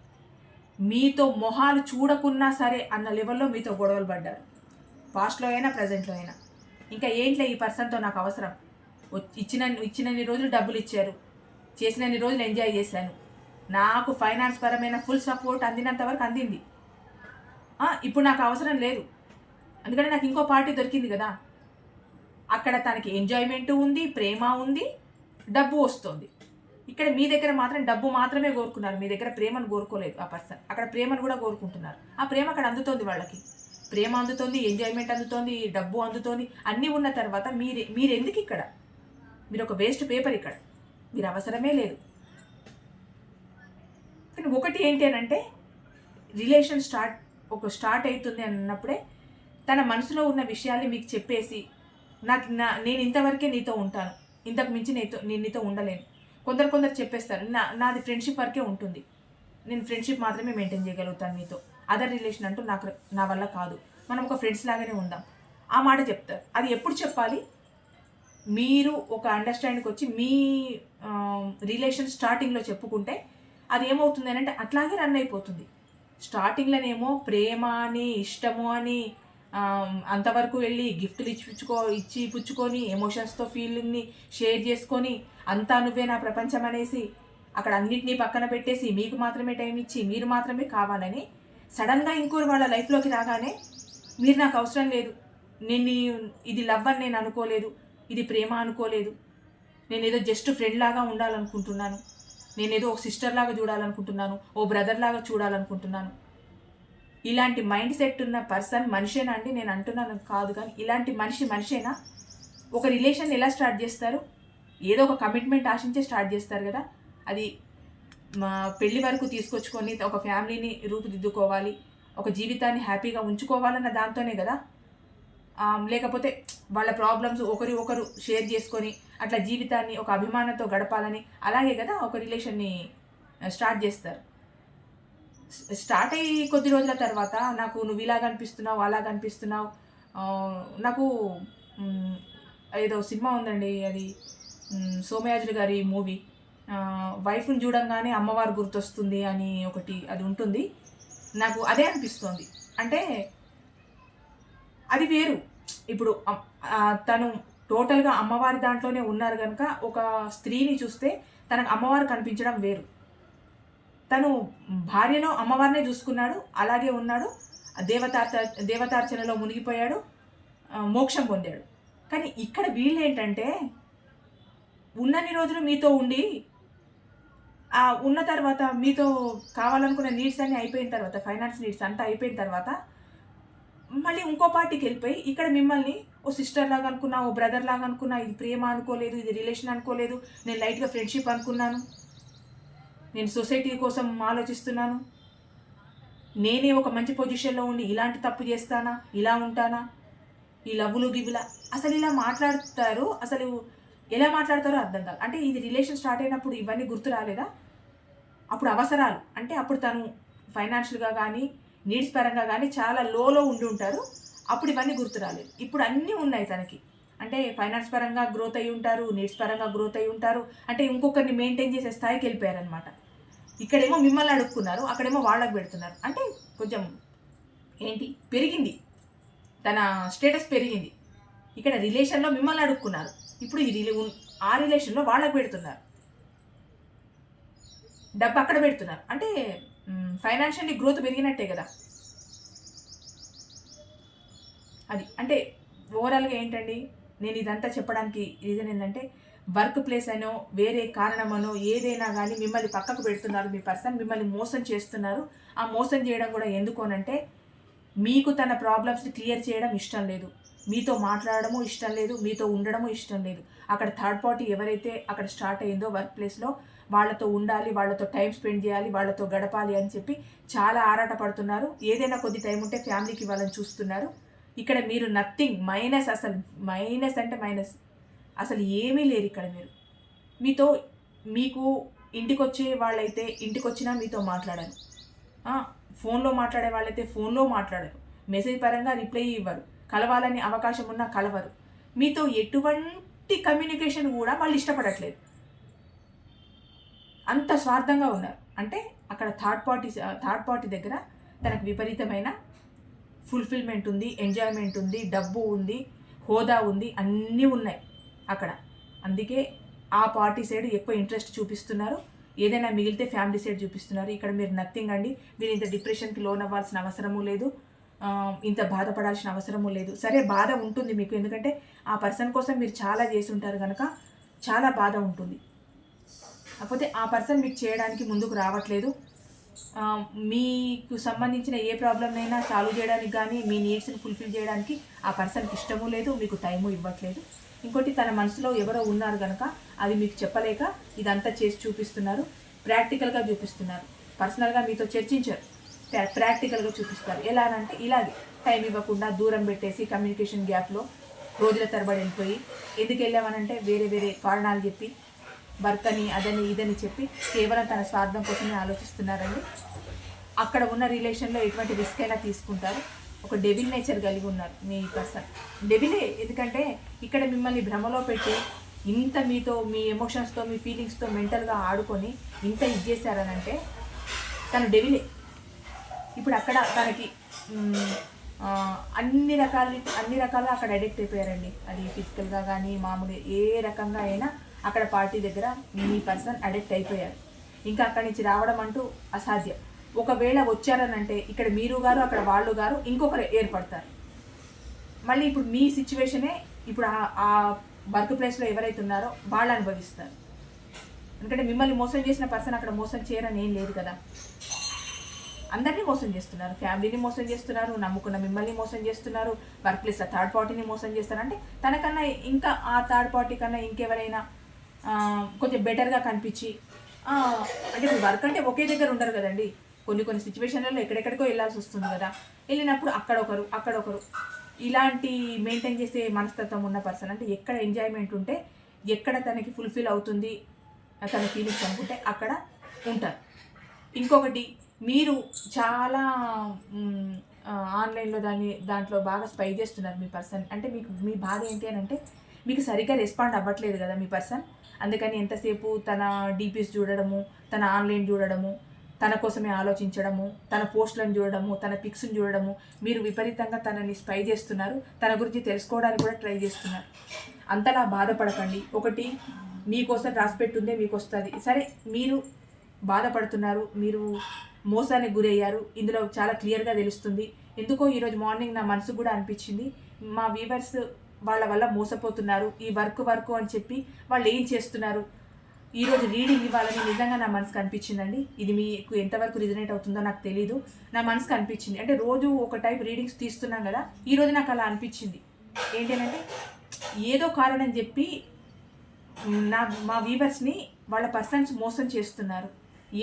మీతో మొహాలు చూడకున్నా సరే అన్న లెవెల్లో మీతో గొడవలు పడ్డారు, పాస్ట్లో అయినా ప్రజెంట్లో అయినా. ఇంకా ఏంట్లే ఈ పర్సన్తో నాకు అవసరం, ఇచ్చినన్ని రోజులు డబ్బులు ఇచ్చారు, చేసినన్ని రోజులు ఎంజాయ్ చేశాను, నాకు ఫైనాన్స్ పరమైన ఫుల్ సపోర్ట్ అందినంత వరకు అందింది. ఇప్పుడు నాకు అవసరం లేదు, ఎందుకంటే నాకు ఇంకో పార్టీ దొరికింది కదా. అక్కడ తనకి ఎంజాయ్మెంట్ ఉంది, ప్రేమ ఉంది, డబ్బు వస్తుంది. ఇక్కడ మీ దగ్గర మాత్రం డబ్బు మాత్రమే కోరుకున్నారు, మీ దగ్గర ప్రేమను కోరుకోలేదు ఆ పర్సన్. అక్కడ ప్రేమను కూడా కోరుకుంటున్నారు. ఆ ప్రేమ అక్కడ అందుతోంది, వాళ్ళకి ప్రేమ అందుతోంది, ఎంజాయ్మెంట్ అందుతోంది, డబ్బు అందుతోంది. అన్నీ ఉన్న తర్వాత మీరు ఎందుకు ఇక్కడ? మీరు ఒక వేస్ట్ పేపర్ ఇక్కడ, మీరు అవసరమే లేదు. కానీ ఒకటి ఏంటి అని అంటే, రిలేషన్ స్టార్ట్ అవుతుంది అన్నప్పుడే తన మనసులో ఉన్న విషయాల్ని మీకు చెప్పేసి, నేను ఇంతవరకే నీతో ఉంటాను, ఇంతకు మించి నేను నీతో ఉండలేను. కొందరు చెప్పేస్తారు, నాది ఫ్రెండ్షిప్ వరకే ఉంటుంది, నేను ఫ్రెండ్షిప్ మాత్రమే మెయింటైన్ చేయగలుగుతాను నీతో, అదర్ రిలేషన్ అంటూ నా వల్ల కాదు, మనం ఒక ఫ్రెండ్స్ లాగానే ఉందాం, ఆ మాట చెప్తారు. అది ఎప్పుడు చెప్పాలి? మీరు ఒక అండర్స్టాండింగ్కి వచ్చి మీ రిలేషన్ స్టార్టింగ్లో చెప్పుకుంటే అది ఏమవుతుంది అని అంటే అట్లాగే రన్ అయిపోతుంది. స్టార్టింగ్లోనేమో ప్రేమ అని, ఇష్టము అని అంతవరకు వెళ్ళి గిఫ్ట్లు ఇచ్చి పుచ్చుకొని, ఎమోషన్స్తో ఫీలింగ్ని షేర్ చేసుకొని, అంతా నువ్వే నా ప్రపంచం అనేసి అక్కడ అన్నిటినీ పక్కన పెట్టేసి మీకు మాత్రమే టైం ఇచ్చి మీరు మాత్రమే కావాలని సడన్గా ఇంకోరు వాళ్ళ లైఫ్లోకి రాగానే, మీరు నాకు అవసరం లేదు, ఇది లవ్ అని నేను అనుకోలేదు, ఇది ప్రేమ అనుకోలేదు, నేనేదో జస్ట్ ఫ్రెండ్ లాగా ఉండాలనుకుంటున్నాను, నేనేదో ఒక సిస్టర్ లాగా చూడాలనుకుంటున్నాను, ఓ బ్రదర్ లాగా చూడాలనుకుంటున్నాను. ఇలాంటి మైండ్ సెట్ ఉన్న పర్సన్ మనిషేనా అండి? నేను అంటున్నాను కాదు, కానీ ఇలాంటి మనిషేనా? ఒక రిలేషన్ ఎలా స్టార్ట్ చేస్తారు? ఏదో ఒక కమిట్మెంట్ ఆశించే స్టార్ట్ చేస్తారు కదా. అది మా పెళ్లి వరకు తీసుకొచ్చుకొని ఒక ఫ్యామిలీని రూపుదిద్దుకోవాలి, ఒక జీవితాన్ని హ్యాపీగా ఉంచుకోవాలన్న దాంతోనే కదా. లేకపోతే వాళ్ళ ప్రాబ్లమ్స్ ఒకరు షేర్ చేసుకొని అట్లా జీవితాన్ని ఒక అభిమానంతో గడపాలని, అలాగే కదా ఒక రిలేషన్ని స్టార్ట్ చేస్తారు. స్టార్ట్ అయ్యి కొద్ది రోజుల తర్వాత నువ్వు ఇలాగ అనిపిస్తున్నావు, అలాగ అనిపిస్తున్నావు, నాకు ఏదో సినిమా ఉందండి, అది సోమయాజులు గారి మూవీ, వైఫ్ని చూడంగానే అమ్మవారు గుర్తొస్తుంది అని ఒకటి అది ఉంటుంది. నాకు అదే అనిపిస్తోంది. అంటే అది వేరు. ఇప్పుడు తను టోటల్గా అమ్మవారి దాంట్లోనే ఉన్నారు కనుక ఒక స్త్రీని చూస్తే తనకు అమ్మవారు కనిపించడం వేరు. తను భార్యలో అమ్మవారినే చూసుకున్నాడు, అలాగే ఉన్నాడు, దేవతార్చనలో మునిగిపోయాడు, మోక్షం పొందాడు. కానీ ఇక్కడ వీళ్ళు ఏంటంటే, ఉన్నన్ని రోజులు మీతో ఉండి ఉన్న తర్వాత మీతో కావాలనుకున్న నీడ్స్ అన్నీ అయిపోయిన తర్వాత, ఫైనాన్స్ నీడ్స్ అంతా అయిపోయిన తర్వాత మళ్ళీ ఇంకో పార్టీకి వెళ్ళిపోయి ఇక్కడ మిమ్మల్ని ఓ సిస్టర్ లాగా అనుకున్నా, ఓ బ్రదర్ లాగా అనుకున్నా, ఇది ప్రేమ అనుకోలేదు, ఇది రిలేషన్ అనుకోలేదు, నేను లైట్గా ఫ్రెండ్షిప్ అనుకున్నాను, నేను సొసైటీ కోసం ఆలోచిస్తున్నాను, నేనే ఒక మంచి పొజిషన్లో ఉండి ఇలాంటి తప్పు చేస్తానా, ఇలా ఉంటానా, ఈ లవ్వులు గివ్వులా అసలు ఇలా మాట్లాడతారు. అసలు ఎలా మాట్లాడతారో అర్థం కాదు. అంటే ఇది రిలేషన్ స్టార్ట్ అయినప్పుడు ఇవన్నీ గుర్తు రాలేదా? అప్పుడు అవసరాలు అంటే అప్పుడు తను ఫైనాన్షియల్గా కానీ నీడ్స్ పరంగా కానీ చాలా లోలో ఉండి ఉంటారు. అప్పుడు ఇవన్నీ గుర్తు రాలేదు. ఇప్పుడు అన్నీ ఉన్నాయి తనకి. అంటే ఫైనాన్స్ పరంగా గ్రోత్ అయ్యి ఉంటారు, నీడ్స్ పరంగా గ్రోత్ అయ్యి ఉంటారు. అంటే ఇంకొకరిని మెయింటైన్ చేసే స్థాయికి వెళ్ళిపోయారనమాట. ఇక్కడేమో మిమ్మల్ని అడుక్కున్నారు, అక్కడేమో వాళ్ళకి పెడుతున్నారు. అంటే కొంచెం పెరిగింది, తన స్టేటస్ పెరిగింది. ఇక్కడ రిలేషన్లో మిమ్మల్ని అడుక్కున్నారు, ఇప్పుడు ఆ రిలేషన్లో వాళ్ళకి పెడుతున్నారు, డబ్బు అక్కడ పెడుతున్నారు. అంటే ఫైనాన్షియల్లీ గ్రోత్ పెరిగినట్టే కదా అది. అంటే ఓవరాల్గా ఏంటండి, నేను ఇదంతా చెప్పడానికి రీజన్ ఏంటంటే, వర్క్ ప్లేస్ అనో వేరే కారణమనో ఏదైనా కానీ మిమ్మల్ని పక్కకు పెడుతున్నారు, మీ పర్సన్ మిమ్మల్ని మోసం చేస్తున్నారు. ఆ మోసం చేయడం కూడా ఎందుకోనంటే, మీకు తన ప్రాబ్లమ్స్ని క్లియర్ చేయడం ఇష్టం లేదు, మీతో మాట్లాడడము ఇష్టం లేదు, మీతో ఉండడము ఇష్టం లేదు. అక్కడ థర్డ్ పార్టీ ఎవరైతే అక్కడ స్టార్ట్ అయిందో వర్క్ ప్లేస్లో, వాళ్ళతో ఉండాలి, వాళ్ళతో టైం స్పెండ్ చేయాలి, వాళ్ళతో గడపాలి అని చెప్పి చాలా ఆరాట పడుతున్నారు. ఏదైనా కొద్ది టైం ఉంటే ఫ్యామిలీకి వాళ్ళని చూస్తున్నారు. ఇక్కడ మీరు నథింగ్, మైనస్, అసలు మైనస్ అంటే మైనస్, అసలు ఏమీ లేరు ఇక్కడ. మీకు ఇంటికి వచ్చే వాళ్ళైతే ఇంటికి వచ్చినా మీతో మాట్లాడరు, ఫోన్లో మాట్లాడే వాళ్ళైతే ఫోన్లో మాట్లాడరు, మెసేజ్ పరంగా రిప్లై ఇవ్వరు, కలవాలని అవకాశం ఉన్నా కలవరు. మీతో ఎటువంటి కమ్యూనికేషన్ కూడా వాళ్ళు ఇష్టపడట్లేదు. అంత స్వార్థంగా ఉన్నారు. అంటే అక్కడ థర్డ్ పార్టీ దగ్గర తనకు విపరీతమైన ఫుల్ఫిల్మెంట్ ఉంది, ఎంజాయ్మెంట్ ఉంది, డబ్బు ఉంది, హోదా ఉంది, అన్నీ ఉన్నాయి అక్కడ. అందుకే ఆ పార్టీ సైడ్ ఎక్కువ ఇంట్రెస్ట్ చూపిస్తున్నారు. ఏదైనా మిగిలితే ఫ్యామిలీ సైడ్ చూపిస్తున్నారు. ఇక్కడ మీరు నథింగ్ అండి. మీరు ఇంత డిప్రెషన్కి లోన్ అవ్వాల్సిన అవసరము లేదు, ఇంత బాధపడాల్సిన అవసరము లేదు. సరే బాధ ఉంటుంది మీకు, ఎందుకంటే ఆ పర్సన్ కోసం మీరు చాలా చేసి ఉంటారు కనుక చాలా బాధ ఉంటుంది. కాకపోతే ఆ పర్సన్ మీకు చేయడానికి ముందుకు రావట్లేదు. మీకు సంబంధించిన ఏ ప్రాబ్లమ్నైనా సాల్వ్ చేయడానికి కానీ మీ నీడ్స్ని ఫుల్ఫిల్ చేయడానికి ఆ పర్సన్కి ఇష్టము లేదు, మీకు టైము ఇవ్వట్లేదు. ఇంకోటి తన మనసులో ఎవరో ఉన్నారు కనుక అది మీకు చెప్పలేక ఇదంతా చేసి చూపిస్తున్నారు. ప్రాక్టికల్గా చూపిస్తున్నారు. పర్సనల్గా మీతో చర్చించారు, ప్రాక్టికల్గా చూపిస్తారు. ఎలా అంటే ఇలాగే టైం ఇవ్వకుండా దూరం పెట్టేసి కమ్యూనికేషన్ గ్యాప్లో రోజుల తరబడి వెళ్ళిపోయి ఎందుకు వెళ్ళామనంటే వేరే వేరే కారణాలు చెప్పి వర్క్ అని అదని ఇదని చెప్పి కేవలం తన స్వార్థం కోసమే ఆలోచిస్తున్నారండి. అక్కడ ఉన్న రిలేషన్లో ఎటువంటి రిస్క్ అయినా తీసుకుంటారు. ఒక డెవిల్ నేచర్ కలిగి ఉన్నారు మీ పర్సన్. డెవిలే, ఎందుకంటే ఇక్కడ మిమ్మల్ని భ్రమలో పెట్టి ఇంత మీతో మీ ఎమోషన్స్తో మీ ఫీలింగ్స్తో మెంటల్గా ఆడుకొని ఇంత ఇచ్చేసారనంటే తను డెవిలే. ఇప్పుడు అక్కడ తనకి అన్ని రకాలుగా అక్కడ అడిక్ట్ అయిపోయారండి. అది ఫిజికల్గా కానీ మామూలుగా ఏ రకంగా అయినా అక్కడ పార్టీ దగ్గర మీ పర్సన్ అడిక్ట్ అయిపోయారు. ఇంకా అక్కడి నుంచి రావడం అంటూ అసాధ్యం. ఒకవేళ వచ్చారనంటే ఇక్కడ మీరు గారు అక్కడ వాళ్ళు గారు ఇంకొకరు ఏర్పడతారు. మళ్ళీ ఇప్పుడు మీ సిచ్యువేషనే ఇప్పుడు ఆ వర్క్ ప్లేస్లో ఎవరైతే ఉన్నారో వాళ్ళు అనుభవిస్తారు. ఎందుకంటే మిమ్మల్ని మోసం చేసిన పర్సన్ అక్కడ మోసం చేయరని ఏం లేదు కదా. అందరినీ మోసం చేస్తున్నారు, ఫ్యామిలీని మోసం చేస్తున్నారు, నమ్ముకున్న మిమ్మల్ని మోసం చేస్తున్నారు, వర్క్ ప్లేస్లో థర్డ్ పార్టీని మోసం చేస్తారు. అంటే తనకన్నా ఇంకా ఆ థర్డ్ పార్టీ కన్నా ఇంకెవరైనా కొంచెం బెటర్గా కనిపించి అంటే ఇప్పుడు వర్క్ అంటే ఒకే దగ్గర ఉండరు కదండి. కొన్ని సిచ్యువేషన్లలో ఎక్కడెక్కడికో వెళ్ళాల్సి వస్తుంది కదా. వెళ్ళినప్పుడు అక్కడొకరు ఇలాంటి మెయింటైన్ చేసే మనస్తత్వం ఉన్న పర్సన్ అంటే ఎక్కడ ఎంజాయ్మెంట్ ఉంటే ఎక్కడ తనకి ఫుల్ఫిల్ అవుతుంది తన ఫీలింగ్స్ అనుకుంటే అక్కడ ఉంటారు. ఇంకొకటి మీరు చాలా ఆన్లైన్లో దాంట్లో బాగా స్పై చేస్తున్నారు మీ పర్సన్. అంటే మీకు మీ బాధ ఏంటి అని అంటే మీకు సరిగ్గా రెస్పాండ్ అవ్వట్లేదు కదా మీ పర్సన్. అందుకని ఎంతసేపు తన డీపీస్ చూడడము, తన ఆన్లైన్ చూడడము, తన కోసమే ఆలోచించడము, తన పోస్టులను చూడడము, తన పిక్స్ని చూడడము, మీరు విపరీతంగా తనని స్పై చేస్తున్నారు. తన గురించి తెలుసుకోవడానికి కూడా ట్రై చేస్తున్నారు. అంతలా బాధపడకండి. ఒకటి మీకోసం రాసిపెట్టుందే మీకు వస్తుంది. సరే మీరు బాధపడుతున్నారు, మీరు మోసానికి గురయ్యారు, ఇందులో చాలా క్లియర్గా తెలుస్తుంది. ఎందుకో ఈరోజు మార్నింగ్ నా మనసు కూడా అనిపించింది, మా వ్యూవర్స్ వాళ్ళ వల్ల మోసపోతున్నారు, ఈ వర్క్ అని చెప్పి వాళ్ళు ఏం చేస్తున్నారు, ఈరోజు రీడింగ్ ఇవ్వాలని నిజంగా నా మనసుకు అనిపించిందండి. ఇది మీకు ఎంతవరకు రిజనేట్ అవుతుందో నాకు తెలీదు, నా మనసుకు అనిపించింది. అంటే రోజు ఒక టైప్ రీడింగ్స్ తీస్తున్నాం కదా, ఈరోజు నాకు అలా అనిపించింది. ఏంటంటే ఏదో కారణం చెప్పి మా వ్యూవర్స్ని వాళ్ళ పర్సన్స్ మోసం చేస్తున్నారు.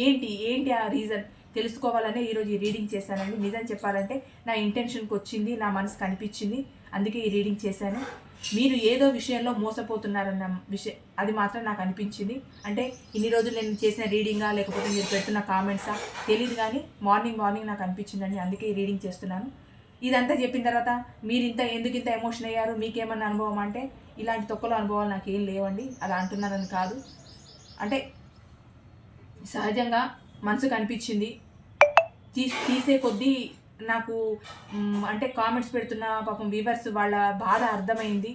ఏంటి ఆ రీజన్ తెలుసుకోవాలనే ఈరోజు ఈ రీడింగ్ చేశానండి. నిజం చెప్పాలంటే నా ఇంటెన్షన్కి వచ్చింది, నా మనసుకు అనిపించింది, అందుకే ఈ రీడింగ్ చేశాను. మీరు ఏదో విషయంలో మోసపోతున్నారన్న విషయం అది మాత్రం నాకు అనిపించింది. అంటే ఇన్ని రోజులు నేను చేసిన రీడింగా లేకపోతే మీరు పెడుతున్న కామెంట్సా తెలియదు, కానీ మార్నింగ్ నాకు అనిపించిందండి, అందుకే ఈ రీడింగ్ చేస్తున్నాను. ఇదంతా చెప్పిన తర్వాత మీరు ఎందుకు ఇంత ఎమోషన్ అయ్యారు, మీకేమన్నా అనుభవం అంటే ఇలాంటి తొక్కలో అనుభవాలు నాకేం లేవండి, అలా అంటున్నారని కాదు. అంటే సహజంగా మనసుకు అనిపించింది. తీసే కొద్దీ నాకు అంటే కామెంట్స్ పెడుతున్న పాపం వ్యూవర్స్ వాళ్ళ బాధ అర్థమైంది,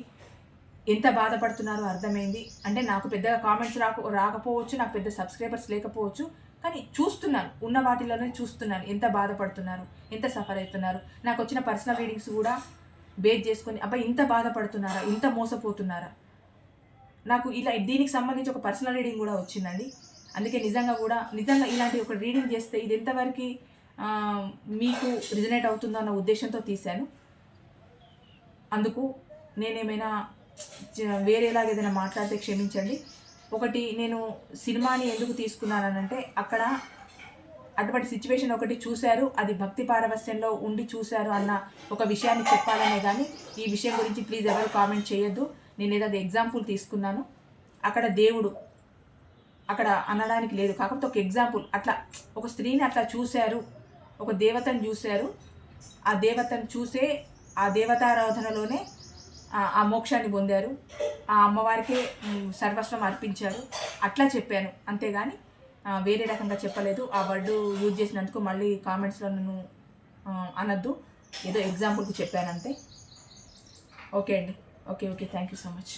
ఎంత బాధపడుతున్నారో అర్థమైంది. అంటే నాకు పెద్దగా కామెంట్స్ రాకపోవచ్చు, నాకు పెద్ద సబ్స్క్రైబర్స్ లేకపోవచ్చు, కానీ చూస్తున్నాను, ఉన్న వాటిలోనే చూస్తున్నాను ఎంత బాధపడుతున్నారు, ఎంత సఫర్ అవుతున్నారు. నాకు వచ్చిన పర్సనల్ రీడింగ్స్ కూడా బేస్ చేసుకొని అబ్బాయి ఇంత బాధపడుతున్నారా, ఇంత మోసపోతున్నారా, నాకు దీనికి సంబంధించి ఒక పర్సనల్ రీడింగ్ కూడా వచ్చిందండి. అందుకే నిజంగా ఇలాంటి ఒక రీడింగ్ చేస్తే ఇది ఎంతవరకు మీకు రిజనేట్ అవుతుందో అన్న ఉద్దేశంతో తీశాను. అందుకు నేనేమైనా వేరేలాగా ఏదైనా మాట్లాడితే క్షమించండి. ఒకటి, నేను సినిమాని ఎందుకు తీసుకున్నానంటే అక్కడ అటువంటి సిచ్యువేషన్ ఒకటి చూశారు, అది భక్తి పారవస్యంలో ఉండి చూశారు అన్న ఒక విషయాన్ని చెప్పాలనే, కానీ ఈ విషయం గురించి ప్లీజ్ ఎవరు కామెంట్ చేయొద్దు. నేను ఏదో ఎగ్జాంపుల్ తీసుకున్నాను. అక్కడ దేవుడు అక్కడ అనడానికి లేదు, కాకపోతే ఒక ఎగ్జాంపుల్. అట్లా ఒక స్త్రీని అట్లా చూశారు, ఒక దేవతను చూశారు, ఆ దేవతను చూసే ఆ దేవతారాధనలోనే ఆ మోక్షాన్ని పొందారు, ఆ అమ్మవారికే సర్వస్వం అర్పించారు, అట్లా చెప్పాను. అంతేగాని వేరే రకంగా చెప్పలేదు. ఆ వర్డ్ యూజ్ చేసినందుకు మళ్ళీ కామెంట్స్లో నన్ను అనద్దు. ఏదో ఎగ్జాంపుల్కి చెప్పానంతే. ఓకే అండి. Okay thank you so much.